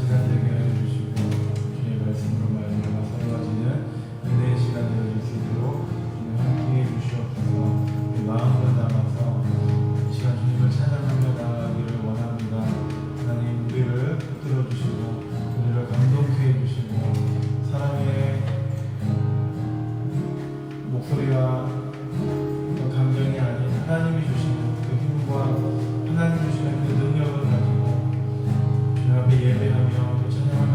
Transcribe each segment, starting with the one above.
시간 되게 해주시고 주의 말씀으로 말미암아 새로워지는 은혜의 시간 되어질 수 있도록 주님 함께해 주시옵소서. 마음으로 담아서 이 시간 주님을 찬양하며 나아가기를 원합니다. 하나님 우리를 붙들어 주시고 우리를 감동케 해주시고 사랑의 목소리와 감정이 아닌 하나님이 주시는 그 힘과 하나님이 주시는 그 능력을 가지고 주님 앞에 예배하며 찬양하며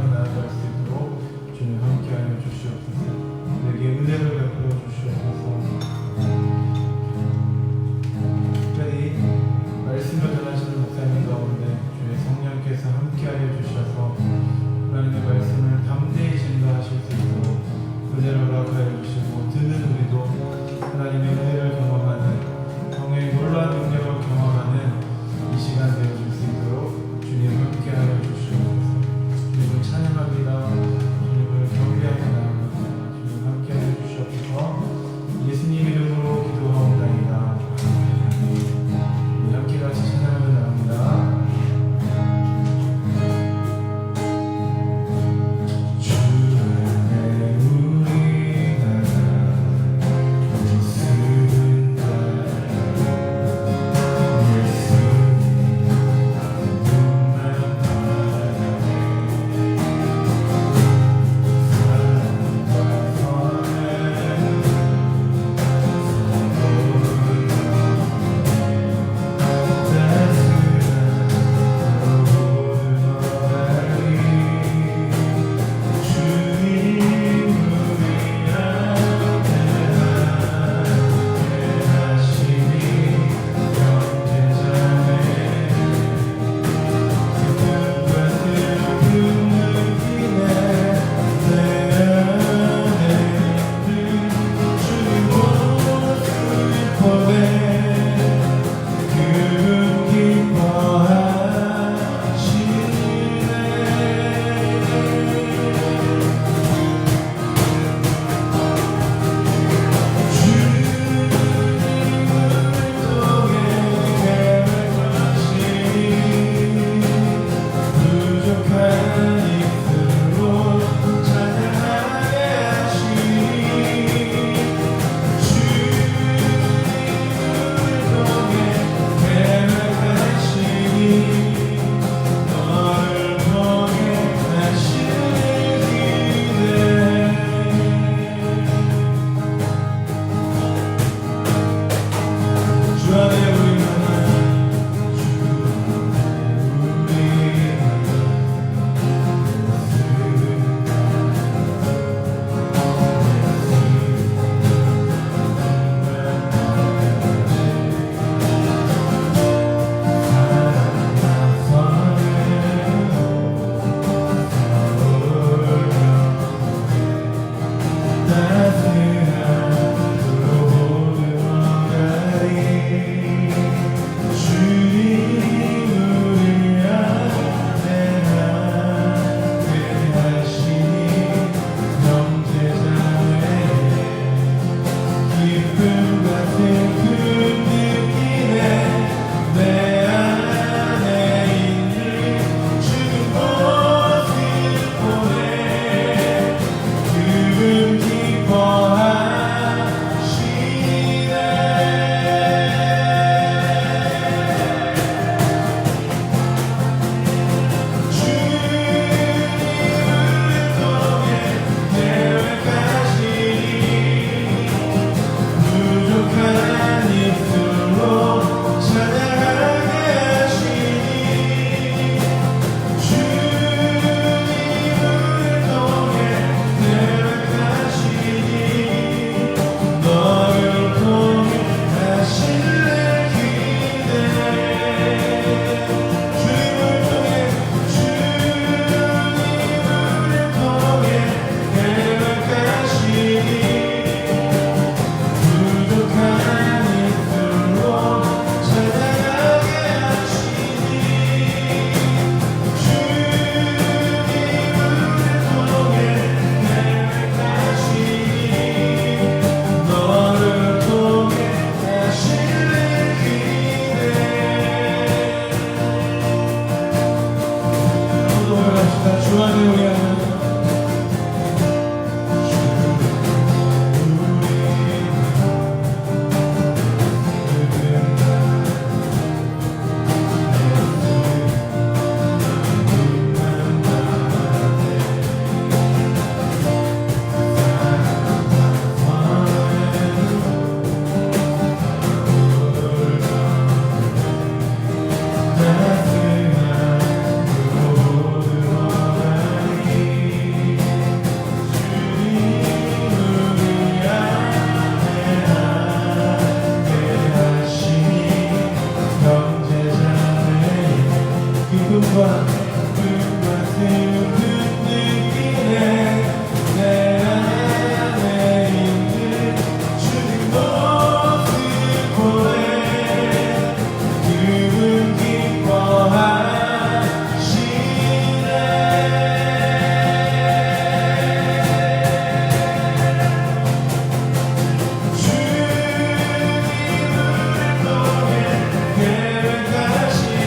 그 말씀을 듣기에 내 안에 있는 주님 모습 보내 그분 기뻐하시네 주님을 통해 계획하시니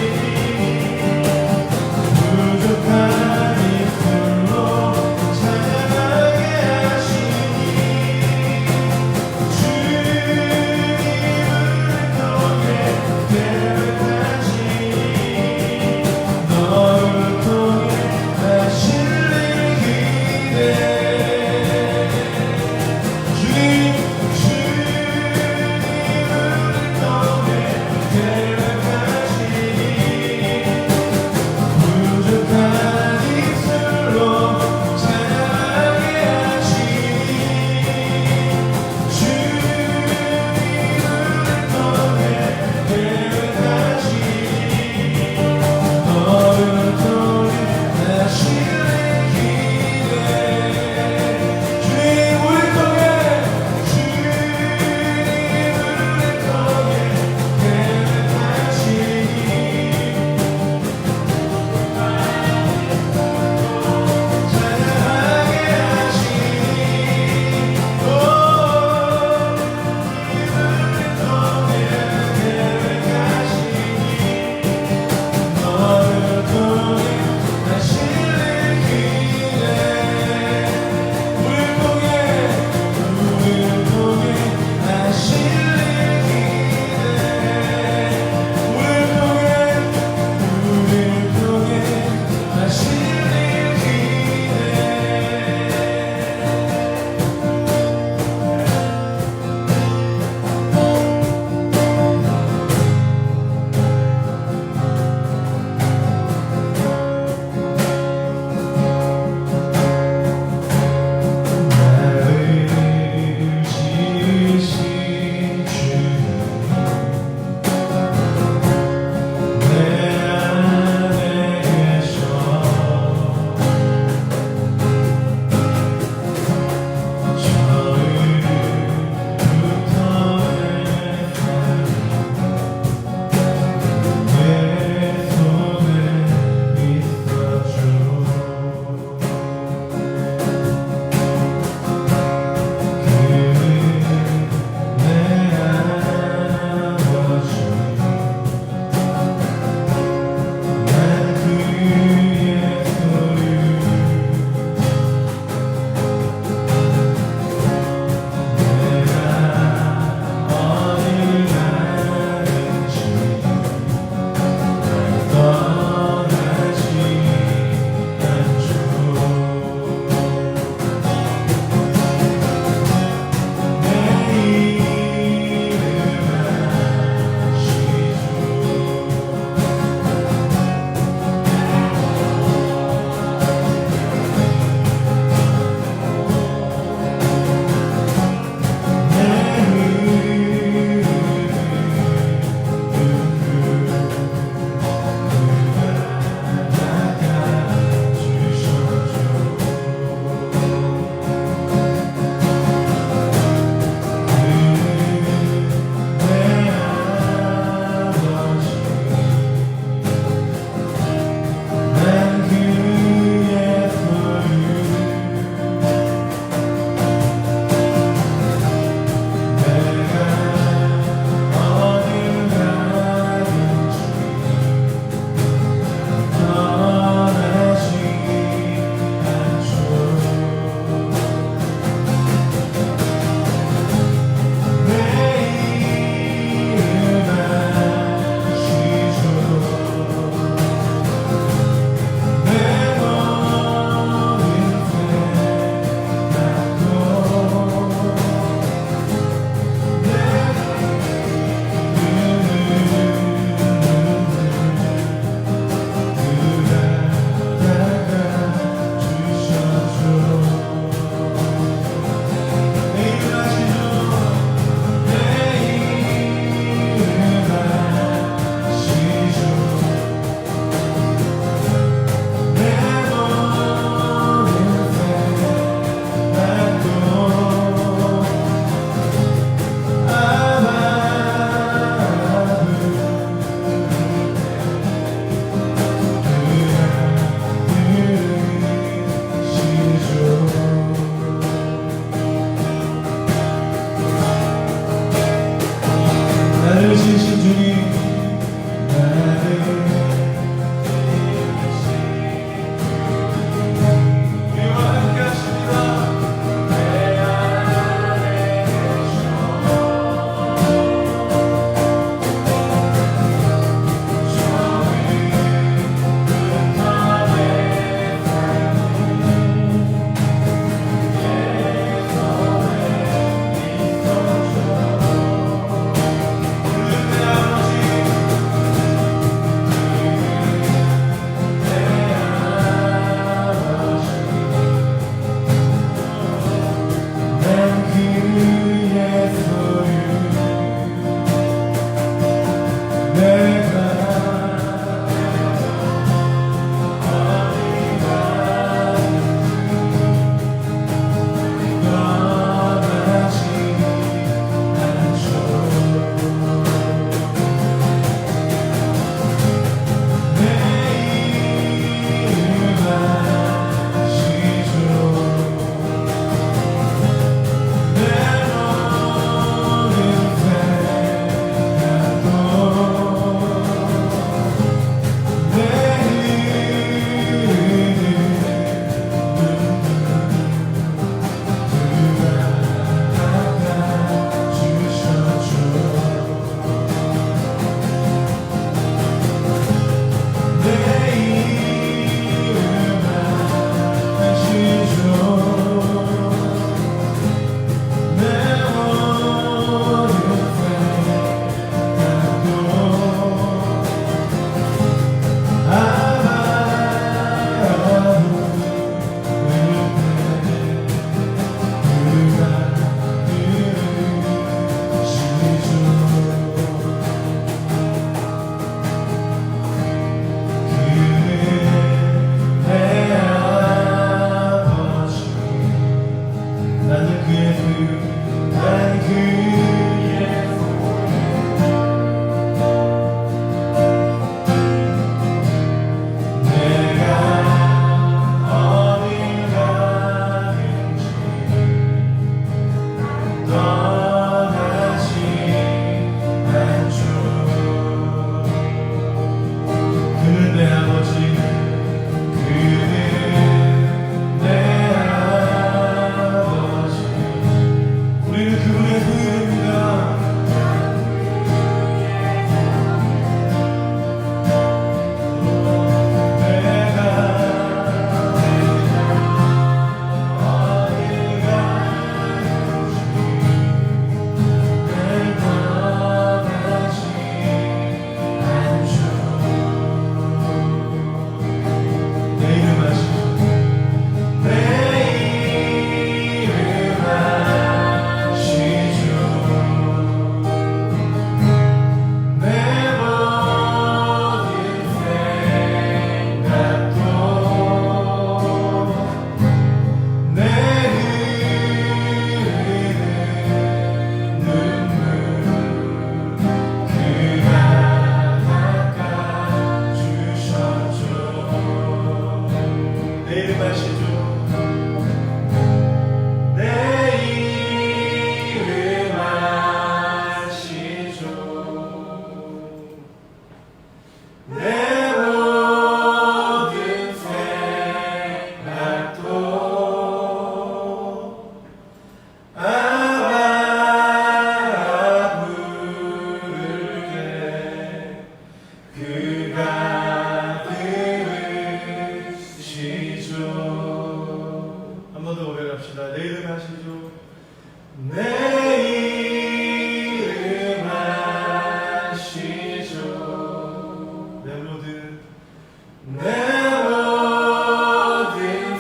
내 모든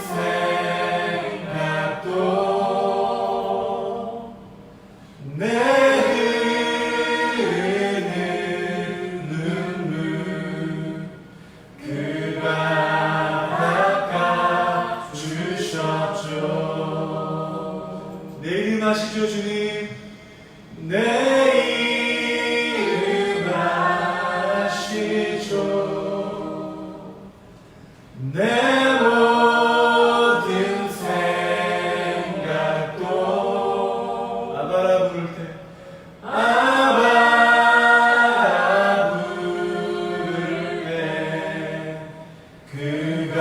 생각도 내 흐르는 눈물 그가 닦아주셨죠. 내 이름 아시죠 주님? 내 이름 아시죠? 내 모든 생각도 아바라 부를 때 아바라 부를 때 그가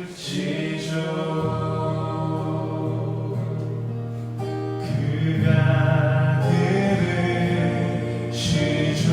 들으시죠. 그가 들으시죠.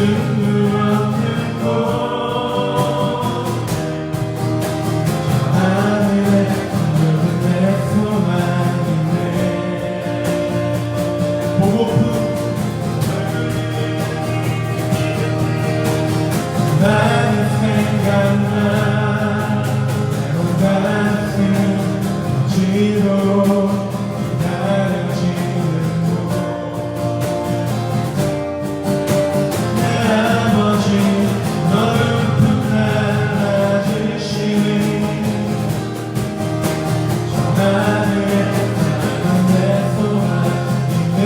눈물 없는 곳 저 하늘에 둥근 내 소망이네 보고픈 나는 생각나 때론 같은 지도 기다려지는 곳 나머지 넓은 날아주시니 저 하늘에 작은 내 소망이네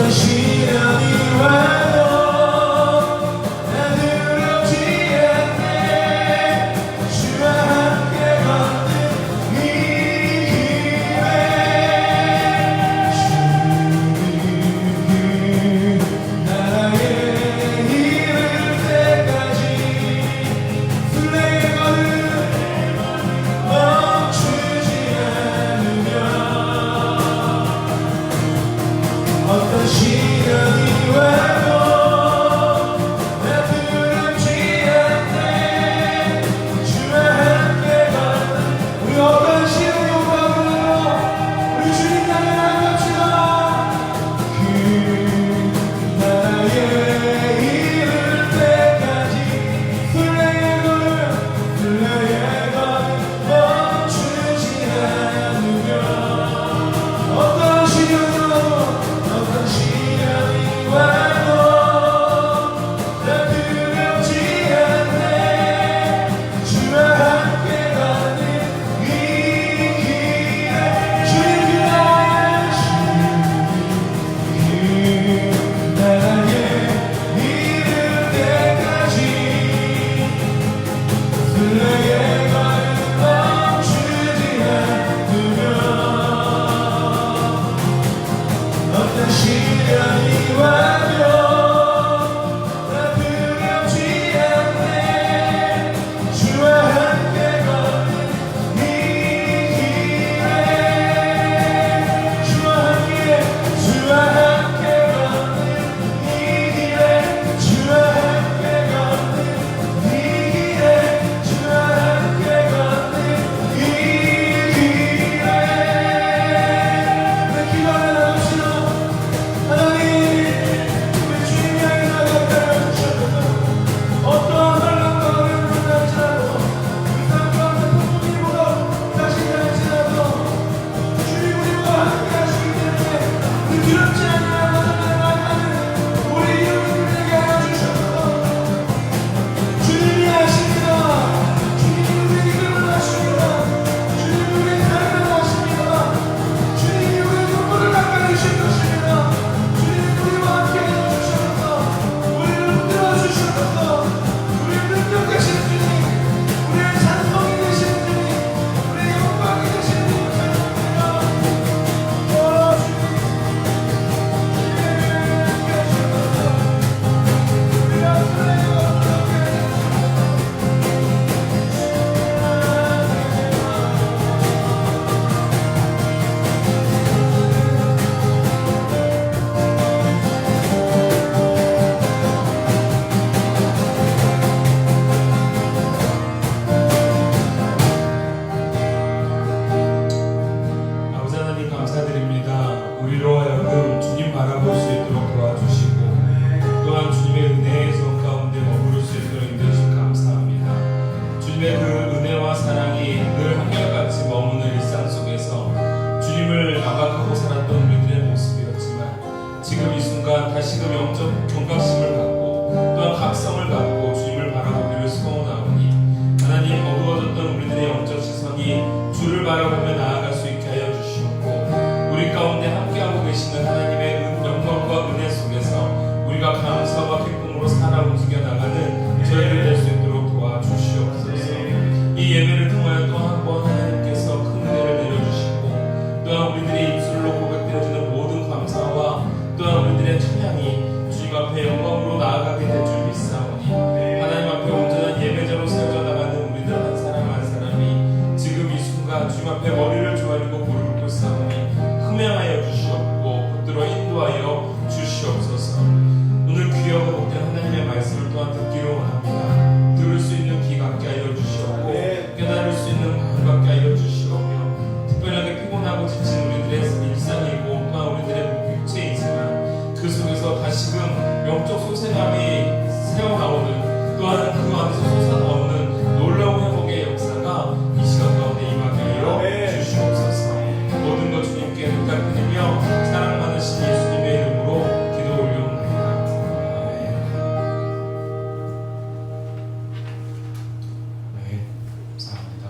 시련이 와도 난 두렵지 않네 주와 함께 걷는 이 길에 주님 나의 이를 때까지 순례의 걸음 멈추지 않으며 어떤 시련이 와도 나 두렵지 않네 주와 함께 걷는 우리 어떤 시련이 오더라도 우리 주님 향해 나갑시다 그 나의 이를 때까지 순례의 걸음 멈추지 않으며 어떤 시련이 와도 나 두렵지 않네 주와 함께 걷는 이 길에 주님 그 나의 이를 때까지 순례의 걸음 멈추지 않으며 어떤 시련이 와도 나 두렵지 않네 주와 함께 걷는 이 길에 주와 함께 걷는 이 길에 주와 함께 걷는 이 길에 주와 함께 걷는 이 길에 내 기도를 나눕시다 하나님 우리 주님 향해 나아가게 주셔서 어떠한 환난과 어려움을 갈지라도 이 땅 가운데 폭풍이 다시 갈지라도 주님 우리와 함께 하시기 때문에 우리 두렵지 않으며 나아가는 우리 이웃을 되게 하여 주셔서 주님이 하십니다 주님이 우리에게 이끌어 하십니다 주님이 우리의 삶을 하십니다 주님이 우리의 눈물을 닦아주실 것입니다 주님이 우리와 함께 해주셔서 우리를 흔들어 주셔서 우리를 능력하시는 주님 우리의 찬송이 되시는 주님 우리의 영광이 되시는 주님 감사합니다 주님 함께 하셔서 우리가 순례의 아버지 하나님 감사드립니다. 우리로 하여금 주님 바라볼 수 있도록 도와주시고 또한 주님의 은혜의 성 가운데 머무를 수 있도록 인도해주셔서 감사합니다. 주님의 그 은혜와 사랑이 늘 한결같이 머무는 일상 속에서 주님을 망각하고 살았던 우리들의 모습이었지만 지금 이 순간 다시금 영적 경각심을 갖고 또한 각성을 갖고 주님을 바라보기를 소원하오니 하나님 어두워졌던 우리들의 영적 시선이 주를 바라보며 나아갈 수 있게 하여 주시옵고 우리 가운데 함께하고 계시는 하나님의 영광과 은혜 속에서 우리가 감사와 기쁨으로 살아 움직여 나가는 저희들 될 수 있도록 도와주시옵소서. 이 예배를 통하여 또 한 번 하나님께서 큰 은혜를 내려주시고 또한 우리 저리고 무릎 꿇고 싸우니 흠양하여 주시옵고 붙들어 인도하여 주시옵소서. 오늘 귀하고 복된 하나님의 말씀을 또한 듣기로 원합니다. 들을 수 있는 귀 갖게 하여 주시옵고 깨달을 수 있는 마음 갖게 하여 주시오며 특별하게 피곤하고 지친 우리들의 일상이고 또한 우리들의 육체이지만 그 속에서 다시금 영적 소생함이 새어나오는 또한 그 안에서 솟아나오는 놀라운 회복의 역사가 이 시간 가운데 임하게 하여 주시옵소서. 모든 것 주님께 부탁드리며 사랑 많으신 예수님의 이름으로 기도 올려옵니다. 아멘. 감사합니다.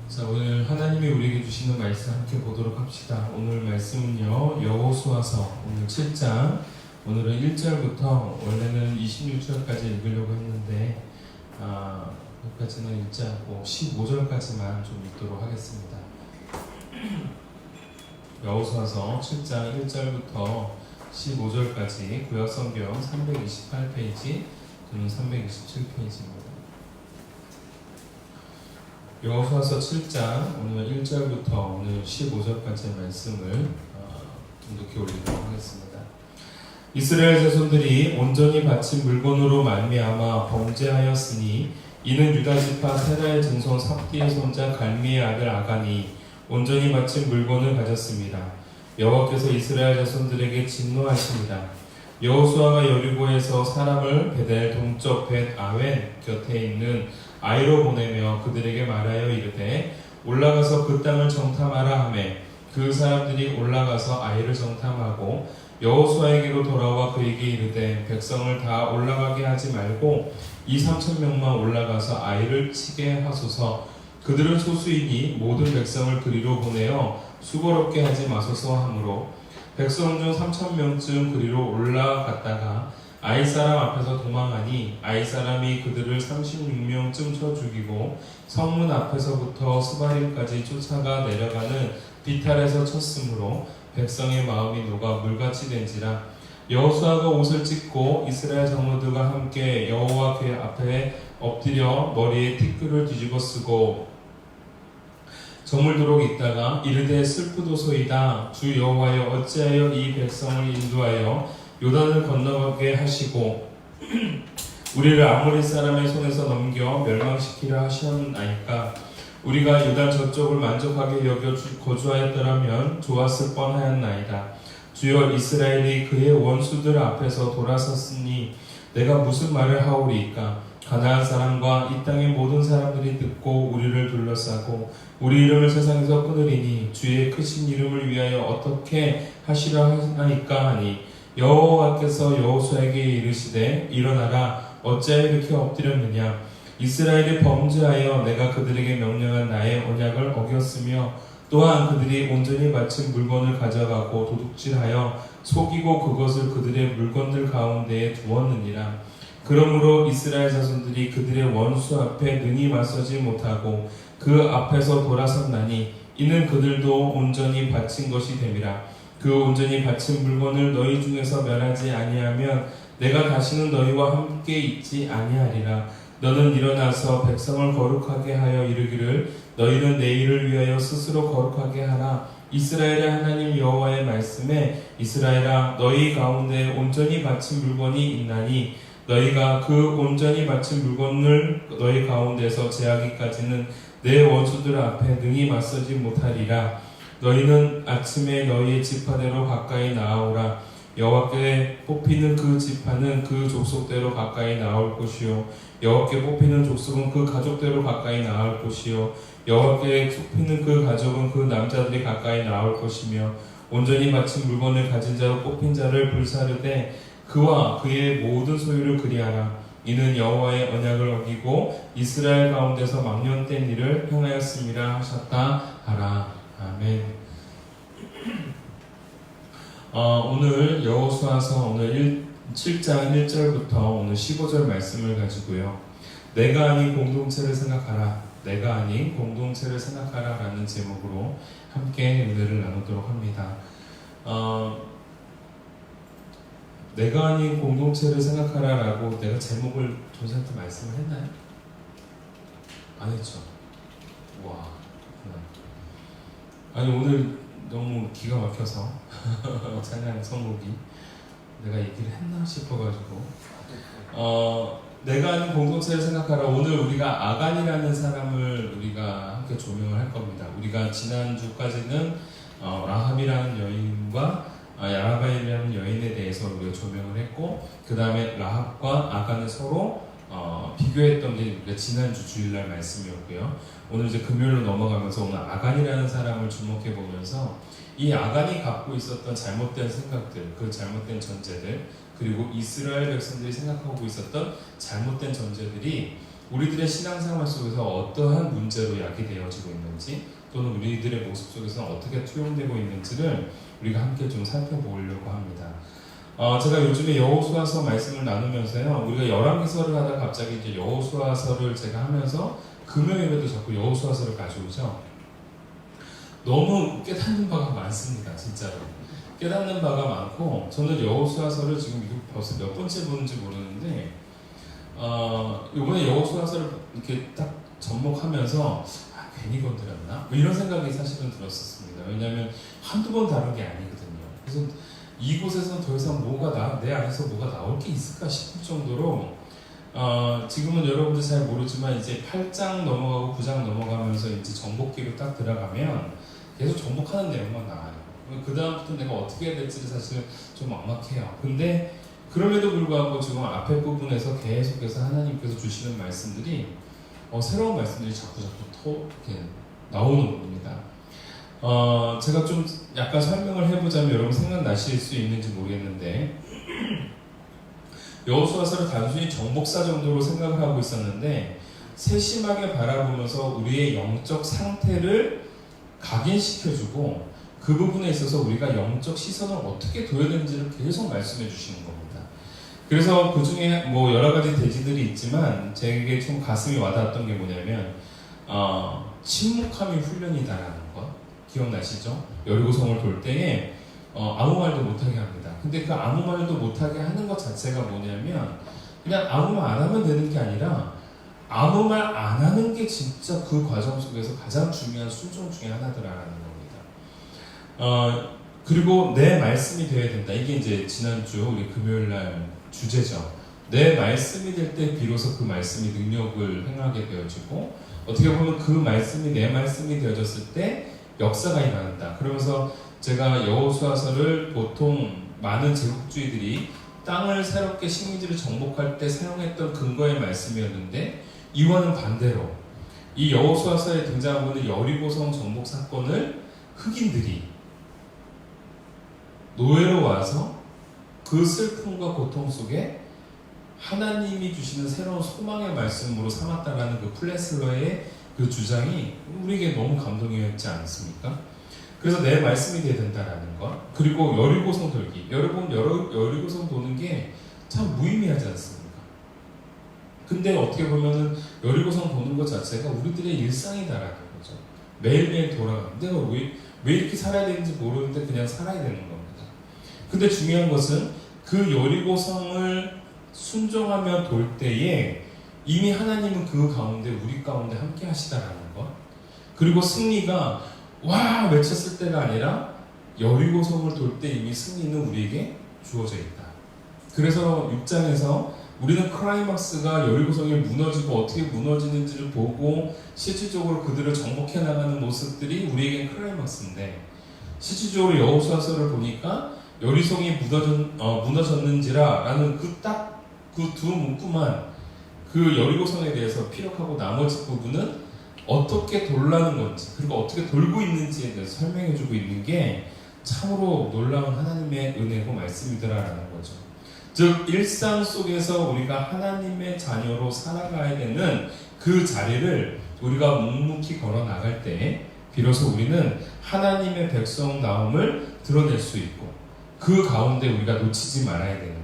자, 오늘 하나님이 우리에게 주시는 말씀 함께 보도록 합시다. 오늘 말씀은요, 여호수아서 오늘 7장, 오늘은 1절부터 원래는 26절까지 읽으려고 했는데 여기까지는 읽지 않고 15절까지만 좀 읽도록 하겠습니다. 여호수아서 7장 1절부터 15절까지 구약성경 328페이지, 저는 327페이지입니다. 여호수아서 7장 오늘 1절부터 오늘 15절까지의 말씀을 좀 늦게 올리도록 하겠습니다. 이스라엘 자손들이 온전히 바친 물건으로 말미암아 범죄하였으니 이는 유다 지파 세라의 증손 삽디의 손자 갈미의 아들 아간이 온전히 바친 물건을 가졌습니다. 여호와께서 이스라엘 자손들에게 진노하십니다. 여호수아가 여리고에서 사람을 베델 동쪽 벳 아웬 곁에 있는 아이로 보내며 그들에게 말하여 이르되 올라가서 그 땅을 정탐하라 하매 그 사람들이 올라가서 아이를 정탐하고 여호수아에게로 돌아와 그에게 이르되 백성을 다 올라가게 하지 말고 2,3,000명만 올라가서 아이를 치게 하소서. 그들은 소수이니 모든 백성을 그리로 보내어 수고롭게 하지 마소서 하므로 백성 중 3,000명쯤 그리로 올라갔다가 아이 사람 앞에서 도망하니 아이 사람이 그들을 36명쯤 쳐 죽이고 성문 앞에서부터 스바림까지 쫓아가 내려가는 비탈에서 쳤으므로 백성의 마음이 녹아 물같이 된지라. 여호수아가 옷을 찢고 이스라엘 장로들과 함께 여호와 그 앞에 엎드려 머리에 티끌을 뒤집어 쓰고 저물도록 있다가 이르되 슬프도소이다. 주 여호와여 어찌하여 이 백성을 인도하여 요단을 건너가게 하시고 우리를 아모리 사람의 손에서 넘겨 멸망시키려 하셨나이까. 우리가 요단 저쪽을 만족하게 여겨 거주하였더라면 좋았을 뻔하였나이다. 주여 이스라엘이 그의 원수들 앞에서 돌아섰으니 내가 무슨 말을 하오리이까. 가나안 사람과 이 땅의 모든 사람들이 듣고 우리를 둘러싸고 우리 이름을 세상에서 끊으리니 주의 크신 이름을 위하여 어떻게 하시려 하나이까 하니 여호와께서 여호수아에게 이르시되 일어나라. 어찌하여 이렇게 엎드렸느냐. 이스라엘이 범죄하여 내가 그들에게 명령한 나의 언약을 어겼으며 또한 그들이 온전히 바친 물건을 가져가고 도둑질하여 속이고 그것을 그들의 물건들 가운데에 두었느니라. 그러므로 이스라엘 자손들이 그들의 원수 앞에 능히 맞서지 못하고 그 앞에서 돌아섰나니 이는 그들도 온전히 바친 것이 됨이라. 그 온전히 바친 물건을 너희 중에서 멸하지 아니하면 내가 다시는 너희와 함께 있지 아니하리라. 너는 일어나서 백성을 거룩하게 하여 이르기를 너희는 내 일을 위하여 스스로 거룩하게 하라. 이스라엘의 하나님 여호와의 말씀에 이스라엘아 너희 가운데 온전히 바친 물건이 있나니 너희가 그 온전히 바친 물건을 너희 가운데서 제하기까지는 내 원수들 앞에 능히 맞서지 못하리라. 너희는 아침에 너희의 지파대로 가까이 나아오라. 여호와께 뽑히는 그 지파는 그 족속대로 가까이 나올 것이요 여호와께 뽑히는 족속은 그 가족대로 가까이 나올 것이요 여호와께 뽑히는 그 가족은 그 남자들이 가까이 나올 것이며 온전히 바친 물건을 가진 자로 뽑힌 자를 불사르되 그와 그의 모든 소유를 그리하라. 이는 여호와의 언약을 어기고 이스라엘 가운데서 망령된 일을 행하였음이라 하셨다 하라. 아멘. 오늘 여호수아서 오늘 7장 1절부터 오늘 15절 말씀을 가지고요. 내가 아닌 공동체를 생각하라. 내가 아닌 공동체를 생각하라 라는 제목으로 함께 은혜를 나누도록 합니다. 내가 아닌 공동체를 생각하라 라고 내가 제목을 조사한테 말씀을 했나요? 안 했죠. 와, 아니 오늘 너무 기가 막혀서 찬양 선곡이 내가 얘기를 했나 싶어가지고 내가 아는 공동체를 생각하라. 오늘 우리가 아간이라는 사람을 우리가 함께 조명을 할 겁니다. 우리가 지난주까지는 라합이라는 여인과 야라바이라는 여인에 대해서 우리가 조명을 했고, 그 다음에 라합과 아간을 서로 비교했던 게 우리가 지난주 주일날 말씀이었고요. 오늘 이제 금요일로 넘어가면서 오늘 아간이라는 사람을 주목해 보면서 이 아간이 갖고 있었던 잘못된 생각들, 그 잘못된 전제들, 그리고 이스라엘 백성들이 생각하고 있었던 잘못된 전제들이 우리들의 신앙생활 속에서 어떠한 문제로 야기되어지고 있는지, 또는 우리들의 모습 속에서 어떻게 투영되고 있는지를 우리가 함께 좀 살펴보려고 합니다. 제가 요즘에 여호수아서 말씀을 나누면서요, 우리가 열왕기서를 하다가 갑자기 이제 여호수아서를 제가 하면서 금요일에도 자꾸 여호수아서를 가져오죠. 너무 깨닫는 바가 많습니다, 진짜로. 깨닫는 바가 많고, 저는 여호수아서를 지금 이거 벌써 몇 번째 보는지 모르는데, 이번에 여호수아서를 이렇게 딱 접목하면서 괜히 건드렸나? 뭐 이런 생각이 사실은 들었었습니다. 왜냐하면 한두 번 다룬 게 아니거든요. 그래서 이곳에서는 더 이상 내 안에서 뭐가 나올 게 있을까 싶을 정도로 지금은 여러분들 잘 모르지만 이제 8장 넘어가고 9장 넘어가면서 이제 정복기로 딱 들어가면 계속 정복하는 내용만 나와요. 그 다음부터 내가 어떻게 해야 될지를 사실 좀 막막해요. 근데 그럼에도 불구하고 지금 앞에 부분에서 계속해서 하나님께서 주시는 말씀들이 새로운 말씀들이 자꾸 이렇게 나오는 겁니다. 제가 좀 약간 설명을 해보자면 여러분 생각나실 수 있는지 모르겠는데, 여호수아서를 단순히 정복사 정도로 생각을 하고 있었는데 세심하게 바라보면서 우리의 영적 상태를 각인시켜주고, 그 부분에 있어서 우리가 영적 시선을 어떻게 둬야 되는지를 계속 말씀해 주시는 겁니다. 그래서 그 중에 뭐 여러 가지 대지들이 있지만 제게 좀 가슴이 와닿았던 게 뭐냐면 침묵함이 훈련이다라는 것 기억나시죠? 여리고성을 돌 때에 아무 말도 못하게 합니다. 근데 그 아무 말도 못하게 하는 것 자체가 뭐냐면 그냥 아무 말 안 하면 되는 게 아니라 아무 말 안 하는 게 진짜 그 과정 속에서 가장 중요한 순종 중에 하나더라라는 겁니다. 그리고 내 말씀이 되어야 된다. 이게 이제 지난주 우리 금요일날 주제죠. 내 말씀이 될 때 비로소 그 말씀이 능력을 행하게 되어지고, 어떻게 보면 그 말씀이 내 말씀이 되어졌을 때 역사가 일어난다. 그러면서 제가 여호수아서를 보통 많은 제국주의들이 땅을 새롭게 식민지를 정복할 때 사용했던 근거의 말씀이었는데, 이와는 반대로 이 여호수아서에 등장하고 있는 여리고성 정복 사건을 흑인들이 노예로 와서 그 슬픔과 고통 속에 하나님이 주시는 새로운 소망의 말씀으로 삼았다라는 그 플레슬러의 그 주장이 우리에게 너무 감동이었지 않습니까? 그래서 내 말씀이 되어야 된다라는 것. 그리고 여리고성 돌기. 여러분 여리고성 도는 게 참 무의미하지 않습니까? 근데 어떻게 보면은 여리고성 도는 것 자체가 우리들의 일상이다라는 거죠. 매일매일 돌아가는. 내가 왜 이렇게 살아야 되는지 모르는데 그냥 살아야 되는 겁니다. 근데 중요한 것은 그 여리고성을 순종하며 돌 때에 이미 하나님은 그 가운데 우리 가운데 함께 하시다라는 것. 그리고 승리가 와 외쳤을 때가 아니라 여리고성을 돌 때 이미 승리는 우리에게 주어져 있다. 그래서 6장에서 우리는 클라이막스가 여리고성이 무너지고 어떻게 무너지는지를 보고 실질적으로 그들을 정복해 나가는 모습들이 우리에겐 클라이막스인데, 실질적으로 여호수아서를 보니까 여리고성이 무너졌는지라 라는 그 두 문구만 그 여리고성에 대해서 피력하고 나머지 부분은 어떻게 돌라는 건지, 그리고 어떻게 돌고 있는지에 대해서 설명해주고 있는 게 참으로 놀라운 하나님의 은혜고 말씀이더라라는 거죠. 즉 일상 속에서 우리가 하나님의 자녀로 살아가야 되는 그 자리를 우리가 묵묵히 걸어 나갈 때 비로소 우리는 하나님의 백성다움을 드러낼 수 있고, 그 가운데 우리가 놓치지 말아야 되는 것.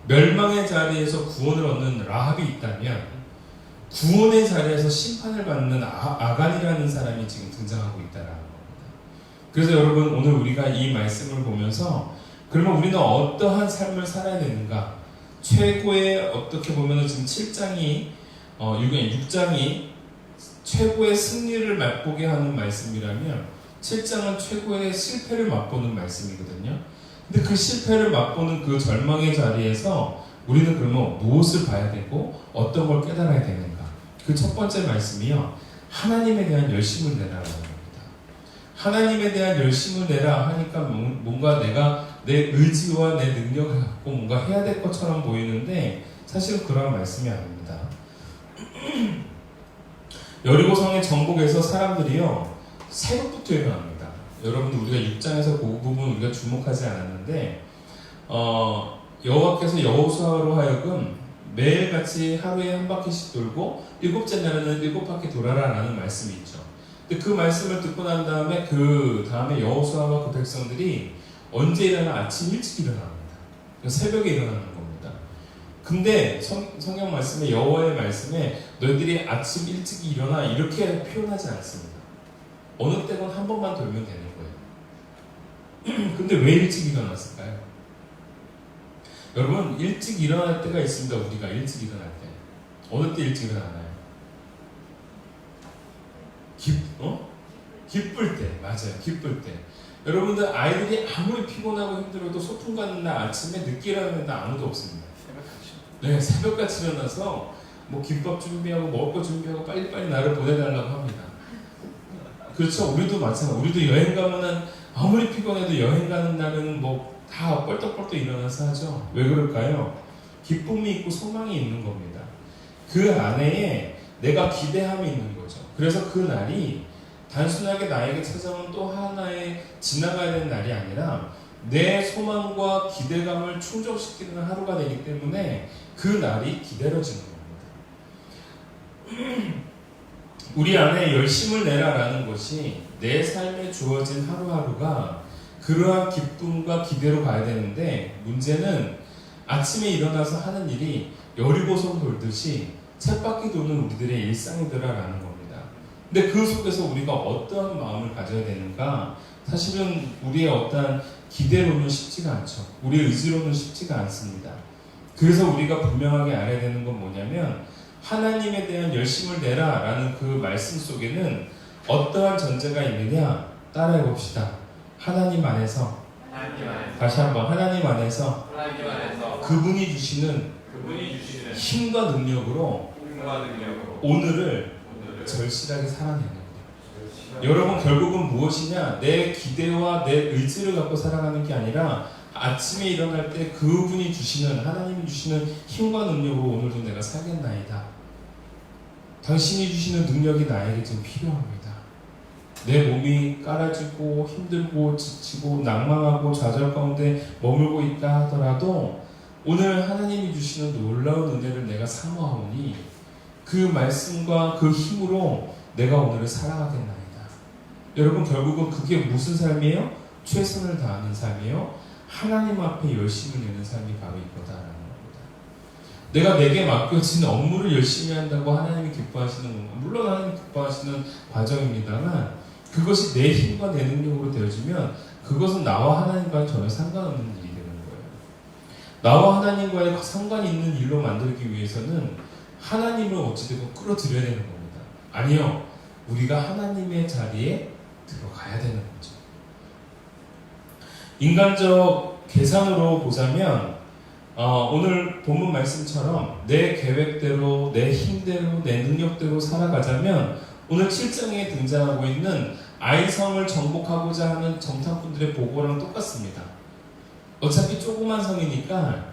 멸망의 자리에서 구원을 얻는 라합이 있다면 구원의 자리에서 심판을 받는 아간이라는 사람이 지금 등장하고 있다라는 겁니다. 그래서 여러분 오늘 우리가 이 말씀을 보면서 그러면 우리는 어떠한 삶을 살아야 되는가? 최고의 어떻게 보면 지금 6장이 최고의 승리를 맛보게 하는 말씀이라면 7장은 최고의 실패를 맛보는 말씀이거든요. 근데 그 실패를 맛보는 그 절망의 자리에서 우리는 그러면 무엇을 봐야 되고 어떤 걸 깨달아야 되는가? 그 첫 번째 말씀이요, 하나님에 대한 열심을 내라라는 겁니다. 하나님에 대한 열심을 내라 하니까 뭔가 내가 내 의지와 내 능력을 갖고 뭔가 해야 될 것처럼 보이는데 사실은 그런 말씀이 아닙니다. 여리고성의 정복에서 사람들이요 새벽부터 일어납니다. 여러분, 우리가 6장에서 그 부분 우리가 주목하지 않았는데 여호와께서 여호수아로 하여금 매일같이 하루에 한 바퀴씩 돌고 일곱째 날에는 7바퀴 돌아라 라는 말씀이 있죠. 근데 그 말씀을 듣고 난 다음에 그 다음에 여호수아와 그 백성들이 언제 일어나? 아침 일찍 일어납니다. 새벽에 일어나는 겁니다. 근데 성경 말씀에, 여호와의 말씀에 너희들이 아침 일찍 일어나 이렇게 표현하지 않습니다. 어느 때건 한 번만 돌면 되는 거예요. 근데 왜 일찍 일어났을까요? 여러분, 일찍 일어날 때가 있습니다. 우리가 일찍 일어날 때 어느 때 일찍 일어나나요? 기쁠 때. 맞아요. 기쁠 때. 여러분들, 아이들이 아무리 피곤하고 힘들어도 소풍 가는 날 아침에 늦게 일어나는 날 아무도 없습니다. 네, 새벽같이 일어나서 뭐 김밥 준비하고 먹을 거 준비하고 빨리빨리 나를 보내달라고 합니다. 그렇죠? 우리도 마찬가지. 우리도 여행 가면은 아무리 피곤해도 여행 가는 날은 뭐 다 뻘떡뻘떡 일어나서 하죠. 왜 그럴까요? 기쁨이 있고 소망이 있는 겁니다. 그 안에 내가 기대함이 있는 거죠. 그래서 그 날이 단순하게 나에게 찾아온 또 하나의 지나가야 되는 날이 아니라 내 소망과 기대감을 충족시키는 하루가 되기 때문에 그 날이 기다려지는 겁니다. 우리 안에 열심을 내라라는 것이 내 삶에 주어진 하루하루가 그러한 기쁨과 기대로 가야 되는데, 문제는 아침에 일어나서 하는 일이 여리고성 돌듯이 쳇바퀴 도는 우리들의 일상이더라라는 겁니다. 근데 그 속에서 우리가 어떠한 마음을 가져야 되는가? 사실은 우리의 어떠한 기대로는 쉽지가 않죠. 우리의 의지로는 쉽지가 않습니다. 그래서 우리가 분명하게 알아야 되는 건 뭐냐면, 하나님에 대한 열심을 내라 라는 그 말씀 속에는 어떠한 전제가 있느냐? 따라해 봅시다. 하나님 안에서. 다시 한번, 하나님 안에서 그분이 주시는 힘과 능력으로 오늘을 절실하게 살아내는 거예요. 여러분, 결국은 무엇이냐? 내 기대와 내 의지를 갖고 살아가는 게 아니라 아침에 일어날 때 그분이 주시는, 하나님이 주시는 힘과 능력으로 오늘도 내가 살겠나이다. 당신이 주시는 능력이 나에게 지금 필요합니다. 내 몸이 깔아지고 힘들고 지치고 낭망하고 좌절 가운데 머물고 있다 하더라도 오늘 하나님이 주시는 놀라운 은혜를 내가 사모하오니 그 말씀과 그 힘으로 내가 오늘을 살아가겠나이다. 여러분, 결국은 그게 무슨 삶이에요? 최선을 다하는 삶이에요. 하나님 앞에 열심을 내는 삶이 바로 이거다라는 겁니다. 내가 내게 맡겨진 업무를 열심히 한다고 하나님이 기뻐하시는 건가? 물론 하나님이 기뻐하시는 과정입니다만 그것이 내 힘과 내 능력으로 되어지면 그것은 나와 하나님과는 전혀 상관없는 일이 되는 거예요. 나와 하나님과의 상관이 있는 일로 만들기 위해서는 하나님을 어찌되건 끌어들여야 되는 겁니다. 아니요, 우리가 하나님의 자리에 들어가야 되는 거죠. 인간적 계산으로 보자면 오늘 본문 말씀처럼 내 계획대로, 내 힘대로, 내 능력대로 살아가자면 오늘 7장에 등장하고 있는 아이성을 정복하고자 하는 정탐꾼들의 보고랑 똑같습니다. 어차피 조그만 성이니까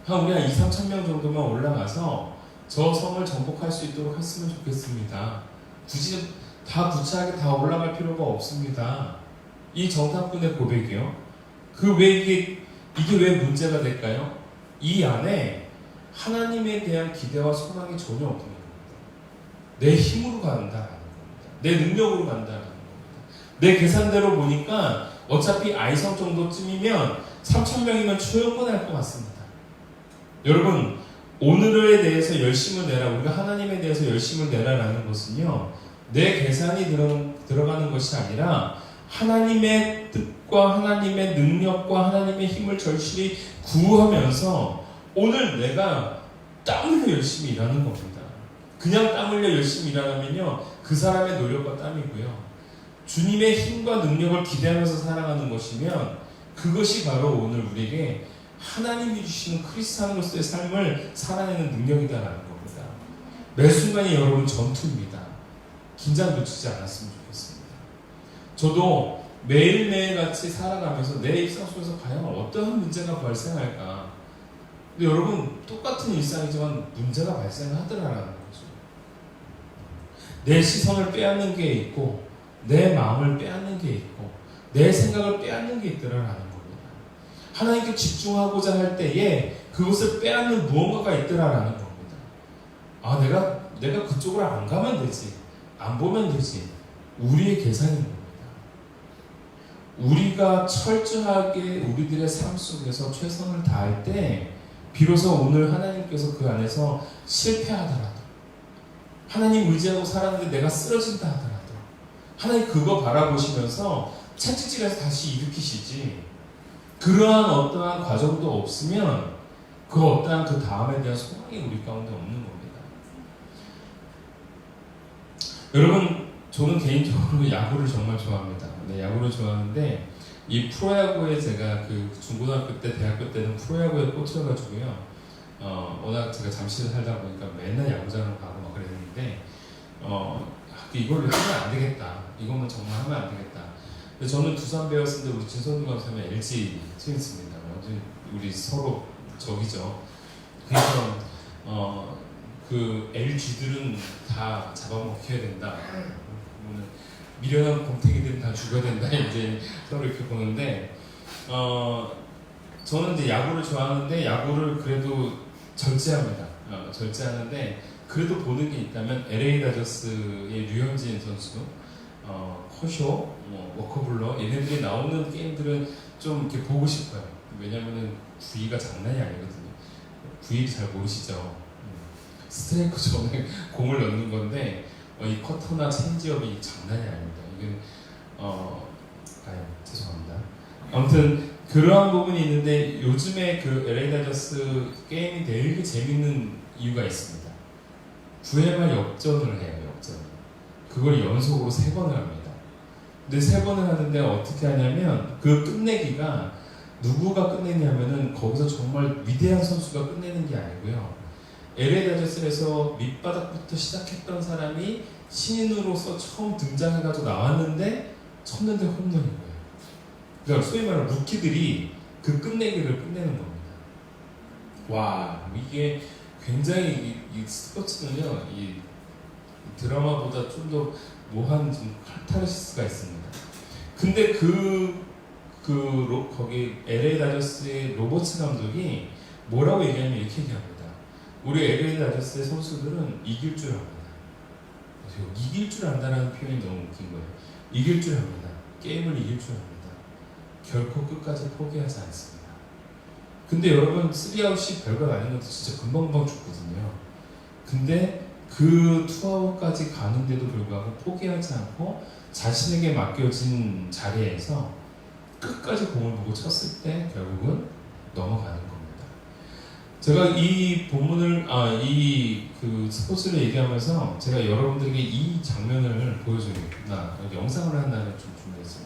우리 한 2,3천 명 정도만 올라가서 저 성을 정복할 수 있도록 했으면 좋겠습니다. 굳이 다 부차하게 다 올라갈 필요가 없습니다. 이 정탐꾼의 고백이요. 이게 왜 문제가 될까요? 이 안에 하나님에 대한 기대와 소망이 전혀 없는 겁니다. 내 힘으로 간다라는 겁니다. 내 능력으로 간다라는 겁니다. 내 계산대로 보니까 어차피 아이성 정도쯤이면 3,000명이면 충분할 것 같습니다. 여러분, 오늘에 대해서 열심을 내라, 우리가 하나님에 대해서 열심을 내라라는 것은요, 내 계산이 들어가는 것이 아니라 하나님의 뜻과 하나님의 능력과 하나님의 힘을 절실히 구하면서 오늘 내가 땀 흘려 열심히 일하는 겁니다. 그냥 땀 흘려 열심히 일하면요, 그 사람의 노력과 땀이고요. 주님의 힘과 능력을 기대하면서 살아가는 것이면 그것이 바로 오늘 우리에게 하나님이 주시는 크리스찬으로서의 삶을 살아내는 능력이다라는 겁니다. 매 순간이 여러분 전투입니다. 긴장 놓치지 않았으면 좋겠습니다. 저도 매일매일 같이 살아가면서 내 일상 속에서 과연 어떠한 문제가 발생할까. 근데 여러분 똑같은 일상이지만 문제가 발생하더라라는 거죠. 내 시선을 빼앗는 게 있고 내 마음을 빼앗는 게 있고 내 생각을 빼앗는 게 있더라라는 겁니다. 하나님께 집중하고자 할 때에 그것을 빼앗는 무언가가 있더라라는 겁니다. 아, 내가 그쪽으로 안 가면 되지, 안 보면 되지. 우리의 계산인 겁니다. 우리가 철저하게 우리들의 삶 속에서 최선을 다할 때 비로소 오늘 하나님께서 그 안에서 실패하더라도, 하나님 의지하고 살았는데 내가 쓰러진다 하더라도 하나님 그거 바라보시면서 채찍질해서 다시 일으키시지, 그러한 어떠한 과정도 없으면 그 어떠한 그 다음에 대한 소망이 우리 가운데 없는 겁니다. 여러분, 저는 개인적으로 야구를 정말 좋아합니다. 네, 야구를 좋아하는데 이 프로야구에 제가 그 중고등학교 때, 대학교 때는 프로야구에 꽂혀가지고요. 워낙 제가 잠실에 살다 보니까 맨날 야구장을 가고 막 그랬는데 이걸로 하면 안 되겠다. 이것만 정말 하면 안 되겠다. 근데 저는 두산 베어스인데 우리 진선두 감독님은 LG 트윈스입니다. 완전 우리 서로 적이죠. 그래서 그 LG들은 다 잡아먹혀야 된다. 미련한 곰탱이들은 다 죽어야 된다. 이제 서로 이렇게 보는데 저는 이제 야구를 좋아하는데 야구를 그래도 절제합니다. 절제하는데 그래도 보는 게 있다면 LA 다저스의 류현진 선수, 커쇼, 워커블러 얘네들이 나오는 게임들은 좀 이렇게 보고 싶어요. 왜냐면은 구위가 장난이 아니거든요. 구위 잘 모르시죠? 스트라이크 전에 공을 넣는 건데 이 커터나 체인지업이 장난이 아닙니다. 이건 죄송합니다. 아무튼 그러한 부분이 있는데 요즘에 그 LA 다저스 게임이 되게 재밌는 이유가 있습니다. 9회 말 역전을 해요. 역전. 그걸 연속으로 3번을 합니다. 근데 3번을 하는데 어떻게 하냐면 그 끝내기가 누구가 끝내냐면은 거기서 정말 위대한 선수가 끝내는 게 아니고요. LA 다저스에서 밑바닥부터 시작했던 사람이 신인으로서 처음 등장해가지고 나왔는데 쳤는데 홈런인 거예요. 그러니까 소위 말하는 루키들이 그 끝내기를 끝내는 겁니다. 와, 이게 굉장히 이 스포츠는요, 이 드라마보다 좀 더 묘한 좀 카타르시스가 있습니다. 근데 거기 LA 다저스의 로버츠 감독이 뭐라고 얘기하면 이렇게 얘기합니다. 우리 LA 다저스의 선수들은 이길 줄 압니다. 이길 줄 안다라는 표현이 너무 웃긴 거예요. 이길 줄 압니다. 게임을 이길 줄 압니다. 결코 끝까지 포기하지 않습니다. 근데 여러분 3아웃이 별거 아닌 것도 진짜 금방금방 죽거든요. 근데 그 2아웃까지 가는데도 불구하고 포기하지 않고 자신에게 맡겨진 자리에서 끝까지 공을 보고 쳤을 때 결국은 넘어가는 겁니다. 제가 이 본문을 그 스포츠를 얘기하면서 제가 여러분들에게 이 장면을 보여주겠구나, 영상을 하나를 좀 준비했어요.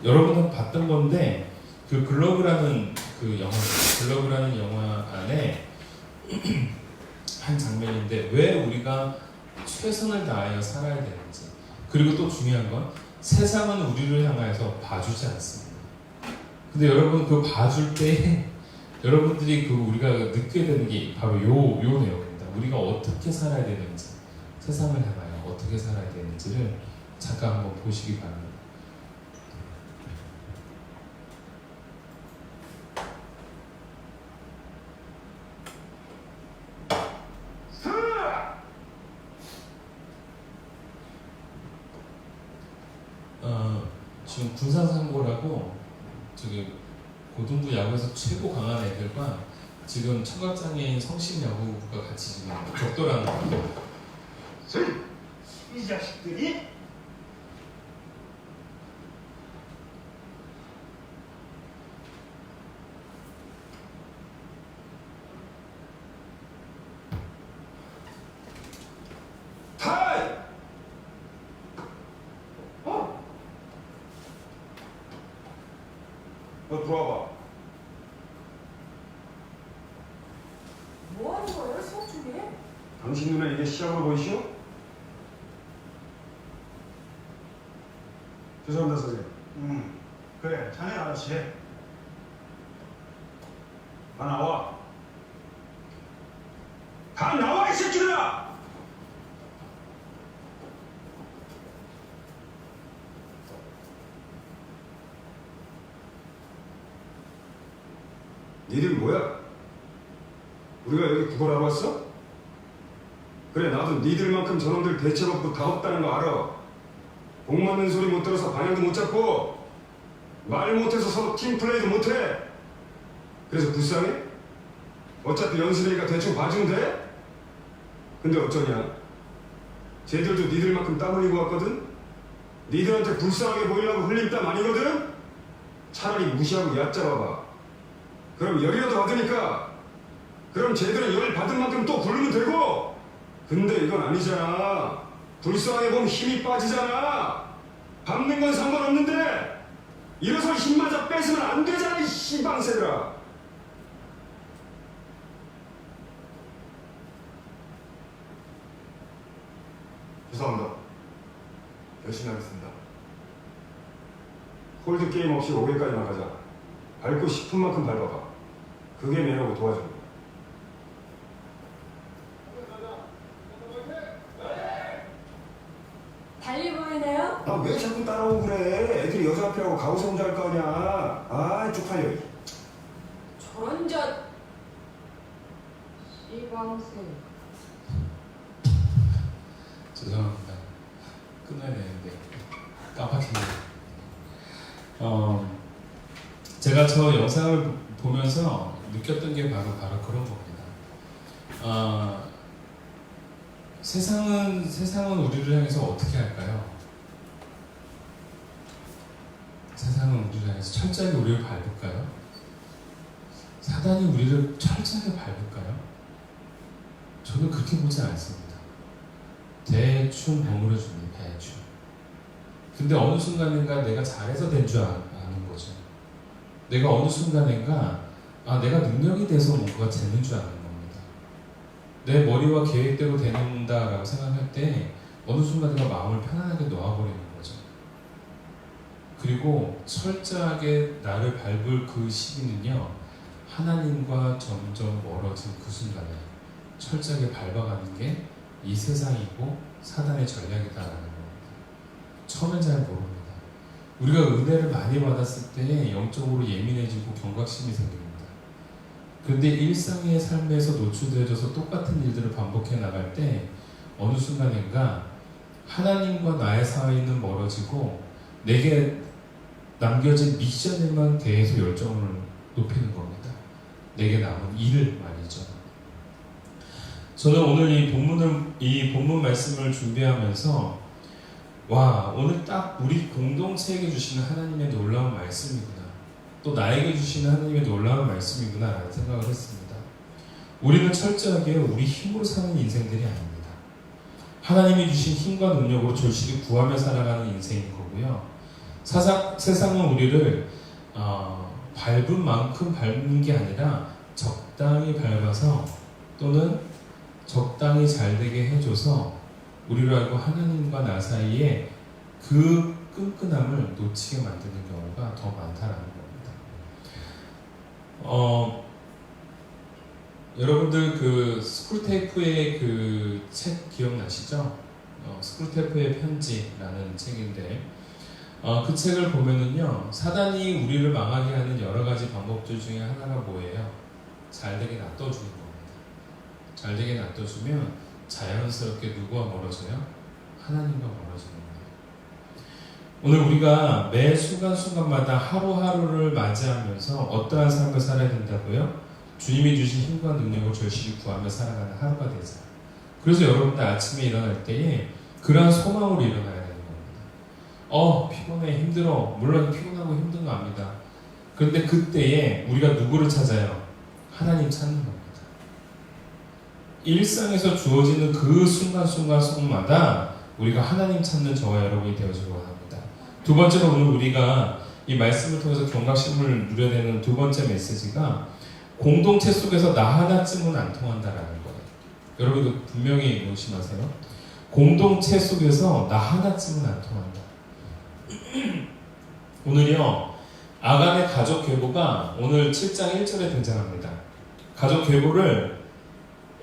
여러분은 봤던 건데 그 글러브라는 그 영화, 글러브라는 영화 안에 한 장면인데 왜 우리가 최선을 다하여 살아야 되는지, 그리고 또 중요한 건 세상은 우리를 향하여서 봐주지 않습니다. 근데 여러분 그 봐줄 때 여러분들이 그 우리가 느끼게 되는 게 바로 요 내용입니다. 우리가 어떻게 살아야 되는지, 세상을 향하여 어떻게 살아야 되는지를 잠깐 한번 보시기 바랍니다. 지금 군사상고라고 저기 고등부 야구에서 최고 강한 애들과 지금 청각장애인 성심 야구부가 같이 지금 격돌하는 거예요. 이 자식들이 타이! 너 들어와봐. 뭐 하는 거예요? 수업 중에? 당신 눈에 이게 시험으로 보이시오? 죄송합니다, 선생님. 그래, 자네 알아서 해. 다 나와. 다 나와, 이 새끼들아! 니들 뭐야? 우리가 여기 구걸하러 왔어? 그래, 나도 니들만큼 저놈들 대책 없고 다 없다는 거 알아. 복 맞는 소리 못 들어서 방향도 못 잡고 말 못해서 서로 팀플레이도 못해. 그래서 불쌍해? 어차피 연습이니까 대충 봐주면 돼? 근데 어쩌냐? 쟤들도 니들만큼 땀 흘리고 왔거든? 니들한테 불쌍하게 보이려고 흘린 땀 아니거든? 차라리 무시하고 얕잡아봐. 그럼 열이라도 받으니까 그럼 쟤들은 열 받은 만큼 또 굴르면 되고. 근데 이건 아니잖아. 불쌍하게 보면 힘이 빠지잖아. 밟는 건 상관없는데 일어서 힘마저 뺏으면 안 되잖아, 이 씨방새들아. 죄송합니다. 열심히 하겠습니다. 홀드 게임 없이 5개까지 나가자. 밟고 싶은 만큼 밟아봐. 그게 매너고 도와준다. 달리 보이네요? 아, 왜 자꾸 따라오고 그래? 애들이 여자 앞이라고 가오서 혼자 할 거 아니야. 아, 쪽팔려. 저런 이방생. 죄송합니다. 끝나야 되는데 깜빡했네요. 제가 저 영상을 보면서 느꼈던 게 바로 그런 겁니다. 세상은 우리를 향해서 어떻게 할까요? 세상은 우리를 향해서 철저하게 우리를 밟을까요? 사단이 우리를 철저하게 밟을까요? 저는 그렇게 보지 않습니다. 대충 버무려 줍니다. 대충. 근데 어느 순간인가 내가 잘해서 된 줄 아는 거죠. 내가 어느 순간인가 내가 능력이 돼서 뭔가가 되는 줄 아는 겁니다. 내 머리와 계획대로 되는다라고 생각할 때 어느 순간 내가 마음을 편안하게 놓아버리는 거죠. 그리고 철저하게 나를 밟을 그 시기는요, 하나님과 점점 멀어진 그 순간에 철저하게 밟아가는 게 이 세상이고 사단의 전략이다라는 겁니다. 처음엔 잘 모릅니다. 우리가 은혜를 많이 받았을 때 영적으로 예민해지고 경각심이 생깁니다. 그런데 일상의 삶에서 노출되어져서 똑같은 일들을 반복해 나갈 때 어느 순간인가 하나님과 나의 사이는 멀어지고 내게 남겨진 미션에만 대해서 열정을 높이는 겁니다. 내게 남은 일을 말이죠. 저는 오늘 이 본문 말씀을 준비하면서 오늘 딱 우리 공동체에게 주시는 하나님의 놀라운 말씀이구나, 또 나에게 주시는 하나님의 놀라운 말씀이구나 라는 생각을 했습니다. 우리는 철저하게 우리 힘으로 사는 인생들이 아닙니다. 하나님이 주신 힘과 능력으로 절실히 구하며 살아가는 인생인 거고요. 세상은 우리를 밟은 만큼 밟는 게 아니라 적당히 밟아서 또는 적당히 잘 되게 해줘서 우리로 알고 하나님과 나 사이에 그 끈끈함을 놓치게 만드는 경우가 더 많다라는 겁니다. 여러분들 그 스크루테이프의 그 책 기억나시죠? 스크루테이프의 편지라는 책인데 그 책을 보면은요, 사단이 우리를 망하게 하는 여러 가지 방법들 중에 하나가 뭐예요? 잘 되게 놔둬주는 겁니다. 잘 되게 놔둬주면 자연스럽게 누구와 멀어져요? 하나님과 멀어지는 거예요. 오늘 우리가 매 순간순간마다 하루하루를 맞이하면서 어떠한 삶을 살아야 된다고요? 주님이 주신 힘과 능력을 절실히 구하며 살아가는 하루가 되자. 그래서 여러분들 아침에 일어날 때에 그러한 소망으로 일어나야 되는 겁니다. 피곤해, 힘들어. 물론 피곤하고 힘든 거 압니다. 그런데 그때에 우리가 누구를 찾아요? 하나님 찾는 겁니다. 일상에서 주어지는 그 순간순간마다 우리가 하나님 찾는 저와 여러분이 되어주고 합니다. 두 번째로 오늘 우리가 이 말씀을 통해서 경각심을 누려야 되는 두 번째 메시지가 공동체 속에서 나 하나쯤은 안 통한다라는 거예요. 여러분도 분명히 명심하세요. 공동체 속에서 나 하나쯤은 안 통한다. 오늘요, 아간의 가족 계보가 오늘 7장 1절에 등장합니다. 가족 계보를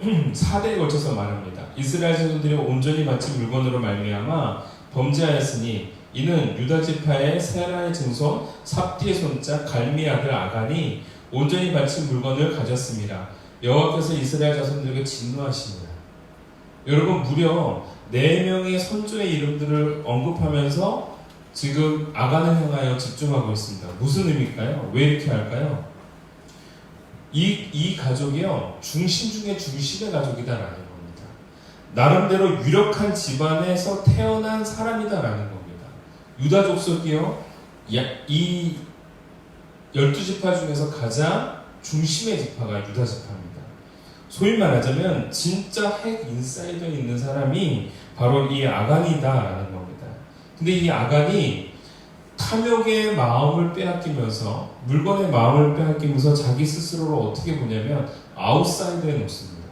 4대에 걸쳐서 말합니다. 이스라엘 자손들이 온전히 바친 물건으로 말미암아 범죄하였으니 이는 유다 지파의 세라의 증손 삽디의 손자 갈미 아들 아간이 온전히 바친 물건을 가졌습니다. 여호와께서 이스라엘 자손들에게 진노하시니라. 여러분, 무려 4명의 선조의 이름들을 언급하면서 지금 아간을 향하여 집중하고 있습니다. 무슨 의미일까요? 왜 이렇게 할까요? 이 가족이요, 중심 중에 중심의 가족이다라는 겁니다. 나름대로 유력한 집안에서 태어난 사람이다라는 겁니다. 유다 족속이요, 이 12지파 중에서 가장 중심의 지파가 유다 지파입니다. 소위 말하자면 진짜 핵 인사이더에 있는 사람이 바로 이 아간이다라는 겁니다. 근데 이 아간이 탐욕의 마음을 빼앗기면서, 물건의 마음을 빼앗기면서 자기 스스로를 어떻게 보냐면 아웃사이더에 놓습니다.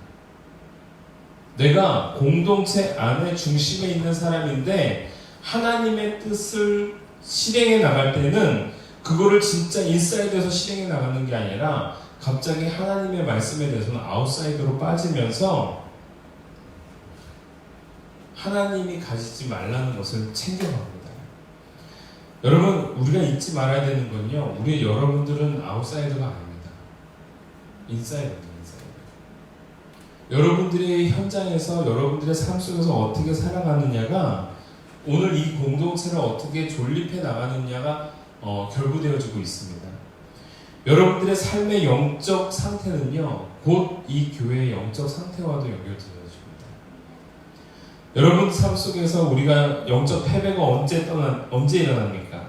내가 공동체 안에 중심에 있는 사람인데 하나님의 뜻을 실행해 나갈 때는 그거를 진짜 인사이드에서 실행해 나가는 게 아니라 갑자기 하나님의 말씀에 대해서는 아웃사이드로 빠지면서 하나님이 가지지 말라는 것을 챙겨갑니다. 여러분, 우리가 잊지 말아야 되는 건요, 우리 여러분들은 아웃사이더가 아닙니다. 인사이더입니다. 여러분들이 현장에서, 여러분들의 삶 속에서 어떻게 살아가느냐가 오늘 이 공동체를 어떻게 존립해 나가느냐가 결부되어지고 있습니다. 여러분들의 삶의 영적 상태는요, 곧 이 교회의 영적 상태와도 연결되어집니다. 여러분 삶 속에서 우리가 영적 패배가 언제 일어납니까?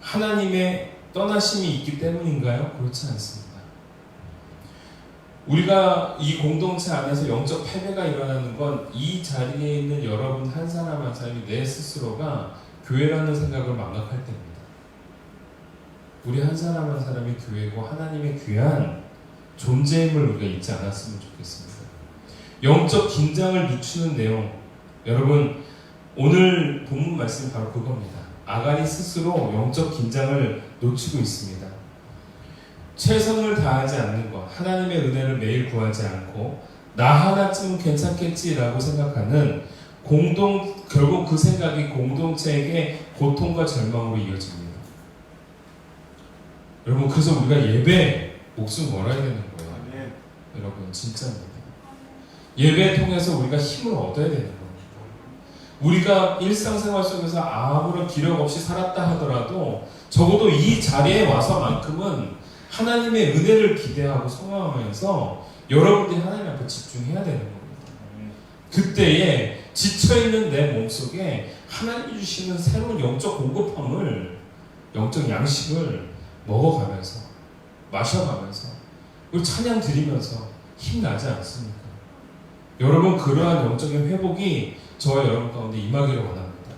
하나님의 떠나심이 있기 때문인가요? 그렇지 않습니다. 우리가 이 공동체 안에서 영적 패배가 일어나는 건 이 자리에 있는 여러분 한 사람 한 사람이 내 스스로가 교회라는 생각을 망각할 때입니다. 우리 한 사람 한 사람이 교회고 하나님의 귀한 존재임을 우리가 잊지 않았으면 좋겠습니다. 영적 긴장을 늦추는 내용, 여러분 오늘 본문 말씀이 바로 그겁니다. 아간이 스스로 영적 긴장을 놓치고 있습니다. 최선을 다하지 않는 것, 하나님의 은혜를 매일 구하지 않고 나 하나쯤은 괜찮겠지라고 생각하는 결국 그 생각이 공동체에게 고통과 절망으로 이어집니다. 여러분, 그래서 우리가 예배 목숨 걸어야 되는 거예요. 네. 여러분, 진짜입니다. 예배 통해서 우리가 힘을 얻어야 되는 겁니다. 우리가 일상생활 속에서 아무런 기력 없이 살았다 하더라도 적어도 이 자리에 와서만큼은 하나님의 은혜를 기대하고 소망하면서 여러분들이 하나님 앞에 집중해야 되는 겁니다. 그때에 지쳐있는 내 몸속에 하나님이 주시는 새로운 영적 공급함을, 영적 양식을 먹어가면서, 마셔가면서, 그리고 찬양 드리면서 힘나지 않습니까? 여러분, 그러한 영적인 회복이 저와 여러분 가운데 임하기를 원합니다.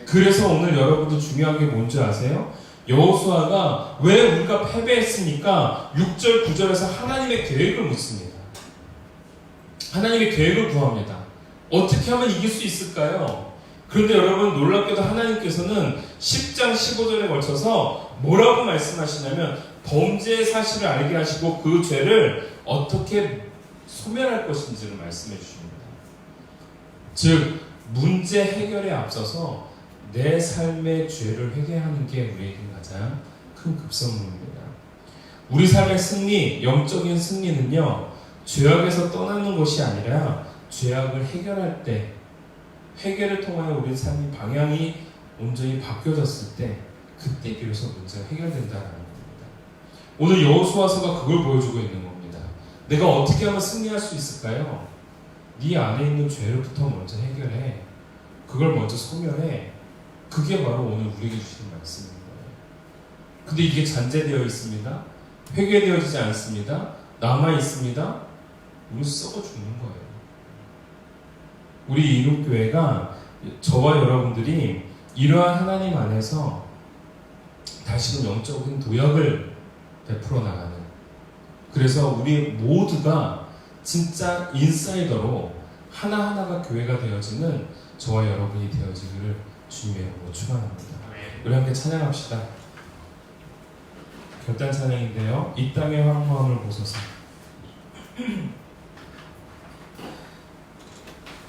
그래서 오늘 여러분도 중요한 게 뭔지 아세요? 여호수아가 왜 우리가 패배했습니까? 6절, 9절에서 하나님의 계획을 묻습니다. 하나님의 계획을 구합니다. 어떻게 하면 이길 수 있을까요? 그런데 여러분, 놀랍게도 하나님께서는 10장 15절에 걸쳐서 뭐라고 말씀하시냐면 범죄의 사실을 알게 하시고 그 죄를 어떻게 소멸할 것인지를 말씀해 주십니다. 즉, 문제 해결에 앞서서 내 삶의 죄를 회개하는 게 우리에게 가장 큰 급선무입니다. 우리 삶의 승리, 영적인 승리는요, 죄악에서 떠나는 것이 아니라 죄악을 해결할 때, 회개를 통하여 우리 삶의 방향이 온전히 바뀌어졌을 때, 그때 비로소 문제가 해결된다는 겁니다. 오늘 여호수아서가 그걸 보여주고 있는 겁니다. 내가 어떻게 하면 승리할 수 있을까요? 네 안에 있는 죄를부터 먼저 해결해. 그걸 먼저 소멸해. 그게 바로 오늘 우리에게 주시는 말씀인 거예요. 근데 이게 잔재되어 있습니다. 회개되어지지 않습니다. 남아 있습니다. 우리 썩어 죽는 거예요. 우리 이룸교회가 저와 여러분들이 이러한 하나님 안에서 다시 다시는 영적인 도약을 베풀어 나가는, 그래서 우리 모두가 진짜 인사이더로 하나하나가 교회가 되어지는 저와 여러분이 되어지기를 주님의 이름으로 축원합니다. 우리 함께 찬양합시다. 결단 찬양인데요. 이 땅의 황무함을 보소서.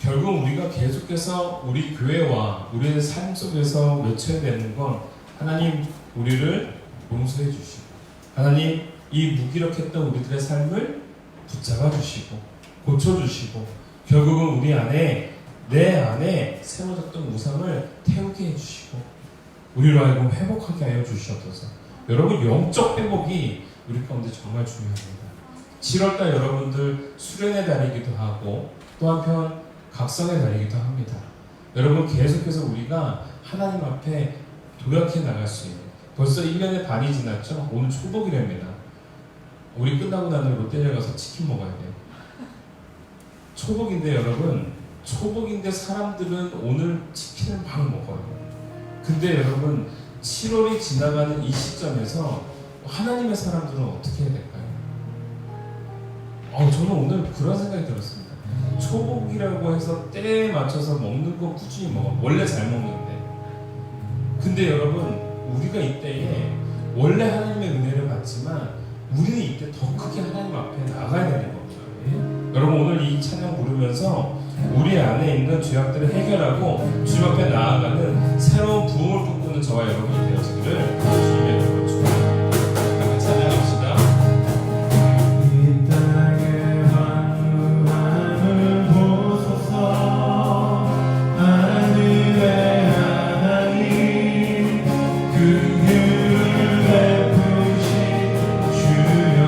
결국 우리가 계속해서 우리 교회와 우리의 삶 속에서 외쳐야 되는 건, 하나님 우리를 용서해 주시고, 하나님 이 무기력했던 우리들의 삶을 붙잡아 주시고 고쳐 주시고, 결국은 우리 안에, 내 안에 세워졌던 우상을 태우게 해 주시고, 우리로 하여금 회복하게 하여 주시옵소서. 여러분, 영적 회복이 우리 가운데 정말 중요합니다. 7월달 여러분들 수련의 달이기도 하고 또 한편 각성의 달이기도 합니다. 여러분, 계속해서 우리가 하나님 앞에 도약해 나갈 수 있는, 벌써 1년의 반이 지났죠? 오늘 초복이랍니다. 우리 끝나고 나면 롯데리아 가서 치킨 먹어야 돼요. 초복인데 여러분, 초복인데 사람들은 오늘 치킨을 막 먹어요. 근데 여러분, 7월이 지나가는 이 시점에서 하나님의 사람들은 어떻게 해야 될까요? 저는 오늘 그런 생각이 들었습니다. 초복이라고 해서 때에 맞춰서 먹는 거 꾸준히 먹어. 원래 잘 먹는데. 근데 여러분, 우리가 이때에 원래 하나님의 은혜를 받지만 우리는 이때 더 크게 하나님 앞에 나가야 되는 겁니다. 여러분, 오늘 이 찬양 부르면서 우리 안에 있는 죄악들을 해결하고 주님 앞에 나아가는 새로운 부흥을 꿈꾸는 저와 여러분이 되어지기를 주님의 이름으로 축원합니다. 함께 찬양합시다. 이 땅의 황무함을 보소서. 하늘의 하나님, 긍휼을 베푸신 주여,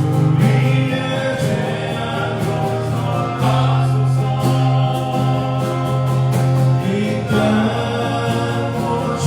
우리의 죄악 용서하소서. 이 땅 고쳐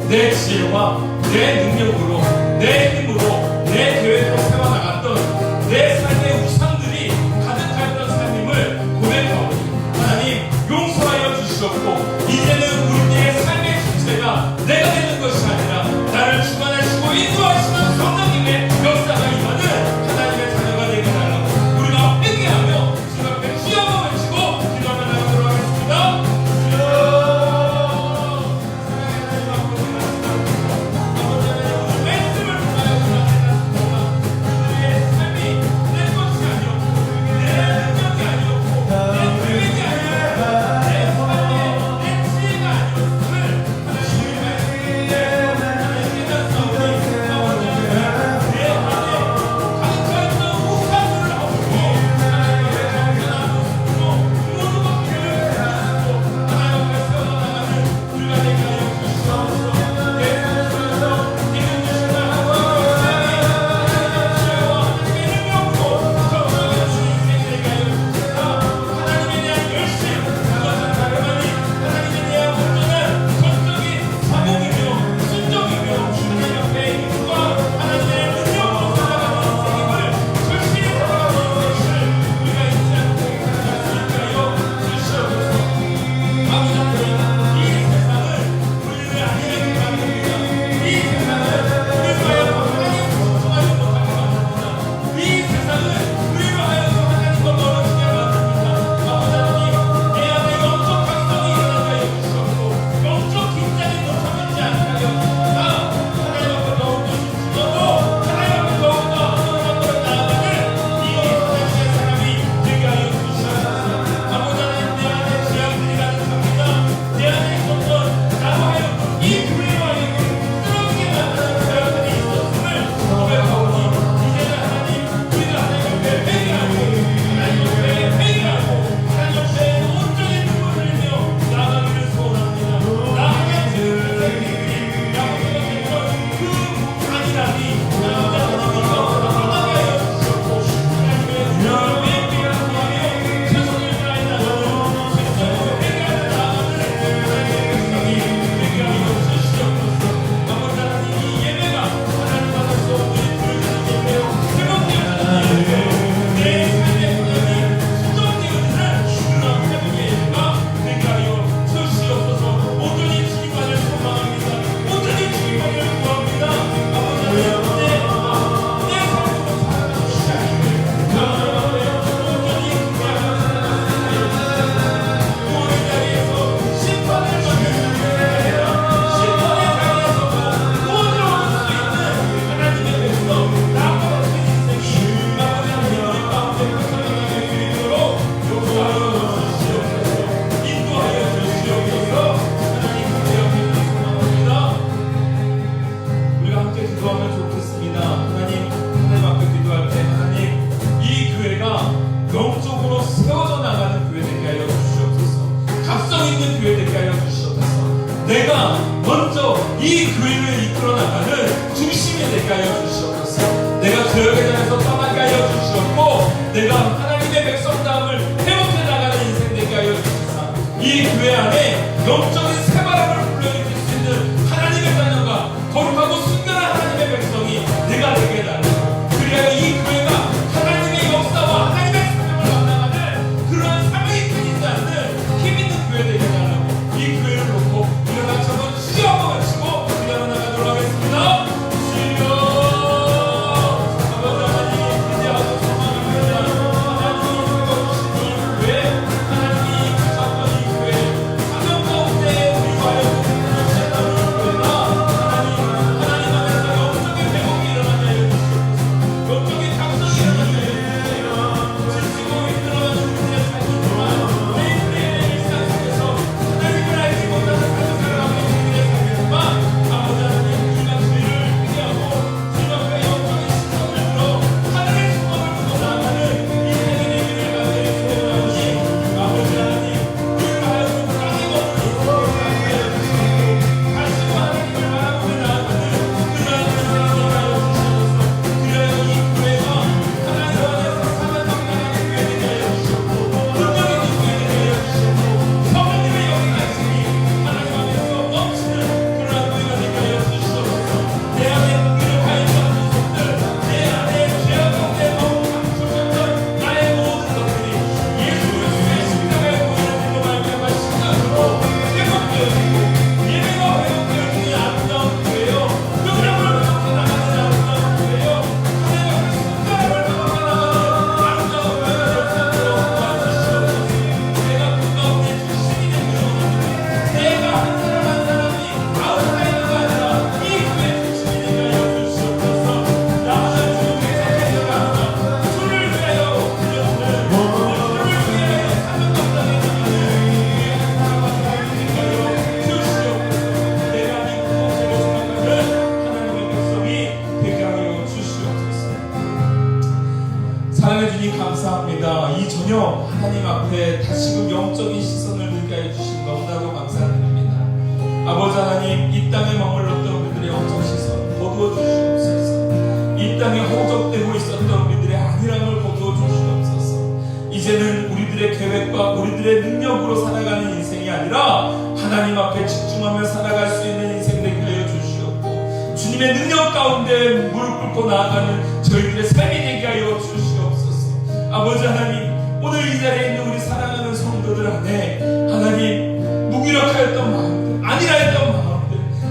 내 지혜와 내 능력으로 내 힘으로 내 계획으로 세워나갔던 내 삶의 우상들이 가득하였던 삶임을 고백하오니 하나님 용서하여 주시옵고 이제는 우리의 삶의 주체가 내가 되는 것이 아니라 나를 주관하시고 인도하시는 성령님의 역사가 임하는 하나님의 자녀가 되게 달라고 우리가 회개하며 주님 앞에 주여 한번 외치고 기도하며 나가도록 하겠습니다. 내가 먼저 이 교회를 이끌어 나가는 중심이 되게 하여 주시옵소서. 내가 죄악의 자리에서 떠나게 하여 주시옵고 내가 하나님의 백성다움을 회복해 나가는 인생 되게 하여 주시옵소서. 이 교회 안에 영적인 새바람을 불러일으킬 수 있는 하나님의 자녀가 거룩하고 순결한 하나님의 백성이 내가 되게 해달라고, 그리하여 이 교회가 하나님의 역사와 하나님의 사명을 감당하는 그러한 사명이 끊이지 않는 힘있는 교회 되게 해달라고, 이 교회를 놓고 우리가 같이 한번 주여 한번 외치고 기도하며 나가도록 하겠습니다. 주여 아버지 하나님, 기대하고 소망합니다. 하나님이 세워주신 이 교회, 하나님이 이끄셨던 이 교회, 사명 가운데 땅에 머물렀던 우리들의 영적 시선 거두어 주시옵소서. 이 땅에 허우적대고 있었던 우리들의 안일함을 거두어 주시옵소서. 이제는 우리들의 계획과 우리들의 능력으로 살아가는 인생이 아니라 하나님 앞에 집중하며 살아갈 수 있는 인생 되게 하여 주시옵고, 주님의 능력 가운데 무릎 꿇고 나아가는 저희들의 삶이 되게 하여 주시옵소서. 아버지 하나님, 오늘 이 자리에 있는 우리 사랑하는 성도들 안에 하나님 무기력하였던 마음들, 안일하였던 마음들,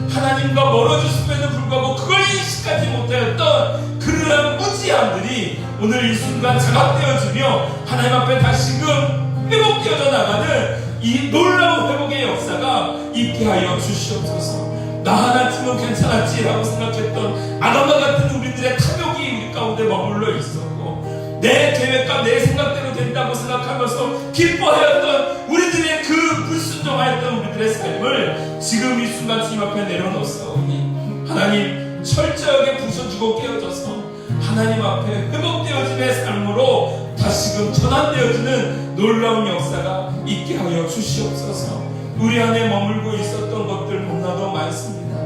하나님과 멀어졌음에도 불구하고 그걸 인식하지 못하였던 그러한 무지함들이 오늘 이 순간 자각되어지며 하나님 앞에 다시금 회복되어져 나가는 이 놀라운 회복의 역사가 있게 하여 주시옵소서. 나 하나쯤은 괜찮았지라고 생각했던 아담과 같은 우리들의 탐욕이 우리 가운데 머물러 있었고, 내 계획과 내 생각대로 된다고 생각하면서 기뻐하였던 우리들의 그 불순종하였던 우리들의 삶을 지금 이 순간 주님 앞에 내려놓사오니 하나님 철저하게 부셔주고 깨어져서 하나님 앞에 회복되어짐의 삶으로 다시금 전환되어지는 놀라운 역사가 있게 하여 주시옵소서. 우리 안에 머물고 있었던 것들 너무나도 많습니다.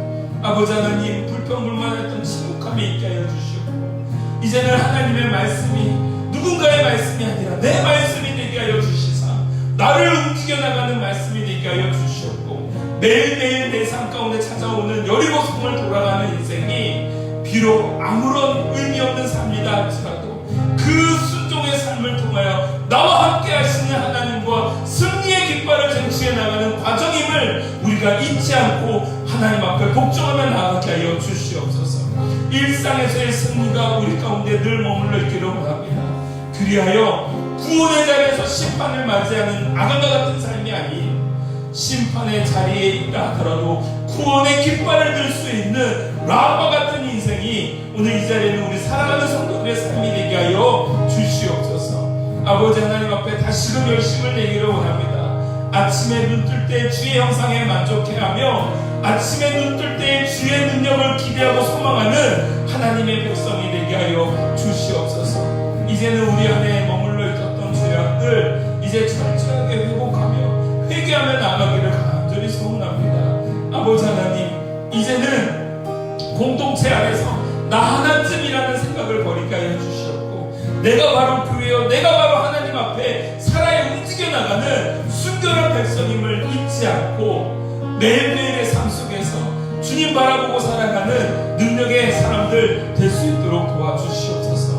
아버지 하나님, 불평불만했던 침묵함이 있게 하여 주시옵고, 이제는 하나님의 말씀이 누군가의 말씀이 아니라 내 말씀이 되게 하여 주시사 나를 움직여 나가는 말씀이 되게 하여 주시옵고, 매일매일 내 삶 가운데 찾아오는 여리고성을 돌아가는 인생이 비록 아무런 의미 없는 삶이다 할지라도 그 순종의 삶을 통하여 나와 함께 하시는 하나님과 승리의 깃발을 쟁취해 나가는 과정임을 우리가 잊지 않고 하나님 앞에 복종하며 나아가게 하여 주시옵소서. 일상에서의 승리가 우리 가운데 늘 머물러 있기를 원합니다. 그리하여 구원의 자리에서 심판을 맞이하는 아간과 같은 삶이 아닌 심판의 자리에 있다 하더라도 구원의 깃발을 들 수 있는 라합과 같은 인생이 오늘 이 자리에 있는 우리 사랑하는 성도들의 삶이 되게 하여 주시옵소서. 아버지 하나님 앞에 다시금 열심을 내기를 원합니다. 아침에 눈 뜰 때 주의 형상에 만족해하며 아침에 눈 뜰 때 주의 능력을 기대하고 소망하는 하나님의 백성이 되게 하여 주시옵소서. 이제는 우리 안에 머물러 있었던 죄악들 이제 철저하게 회복하며 회개하며 나가기를 간절히 소원합니다. 아버지 하나님, 이제는 공동체 안에서 나 하나쯤이라는 생각을 버리게 하여 주시옵고, 내가 바로 교회여 내가 바로 하나님 앞에 살아야 움직여 나가는 순결한 백성임을 잊지 않고 매일매일의 삶 속에서 주님 바라보고 살아가는 능력의 사람들 될 수 있도록 도와주시옵소서.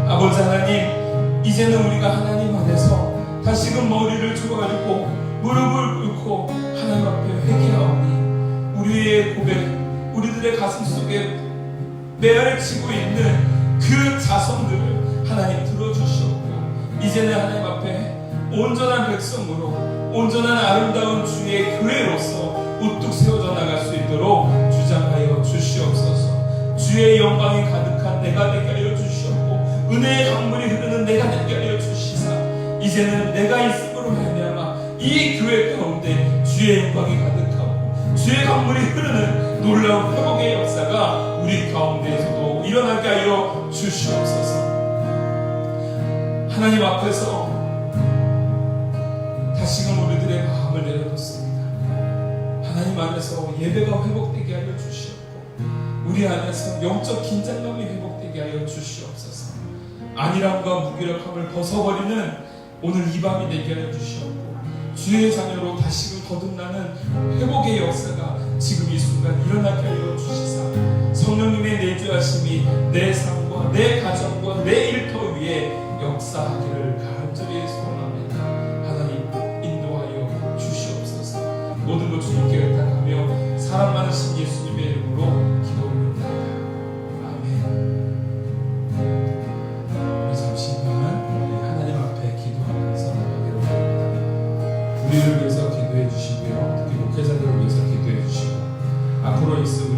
아버지 하나님, 이제는 우리가 하나님 안에서 다시금 머리를 조아리고 무릎을 꿇고 하나님 앞에 회개하오니 우리의 고백, 우리들의 가슴 속에 메아리치고 있는 그 자성들을 하나님 들어주시옵고, 이제는 하나님 앞에 온전한 백성으로 온전한 아름다운 주의 교회로서 우뚝 세워져 나갈 수 있도록 주장하여 주시옵소서. 주의 영광이 가득한 내가 되게 하여 주시옵고, 은혜의 강물이 흐르는 내가 되게 하여 주시사 이제는 내가 있음으로 말미암아 이 교회 가운데 주의 영광이 가득하고 주의 강물이 흐르는 놀라운 회복의 역사가 우리 가운데에서도 일어나게 하여 주시옵소서. 하나님 앞에서 다시금 우리들의 마음을 내려놓습니다. 하나님 안에서 예배가 회복되게 하여 주시옵고, 우리 안에서 영적 긴장감이 회복되게 하여 주시옵소서. 안일함과 무기력함을 벗어버리는 오늘 이 밤이 되게 하여 주시옵고, 주의 자녀로 다시금 거듭나는 회복의 역사가 지금 이 순간 일어나게 하여 주시사 성령님의 내주하심이 내 삶과 내 가정과 내 일터 위에 역사하기를 간절히 소원합니다. 하나님 인도하여 주시옵소서. 모든 것 주님께 의탁하며 사랑 많으신 예수님의 이름으로 기도 올립니다. 아멘. 우리 잠시 후에는 하나님 앞에 기도하면서 나가기로 합니다. 우리를 위해서 기도해 주시고요, 특히 목회자들을 위해서 기도해 주시고, 앞으로 있을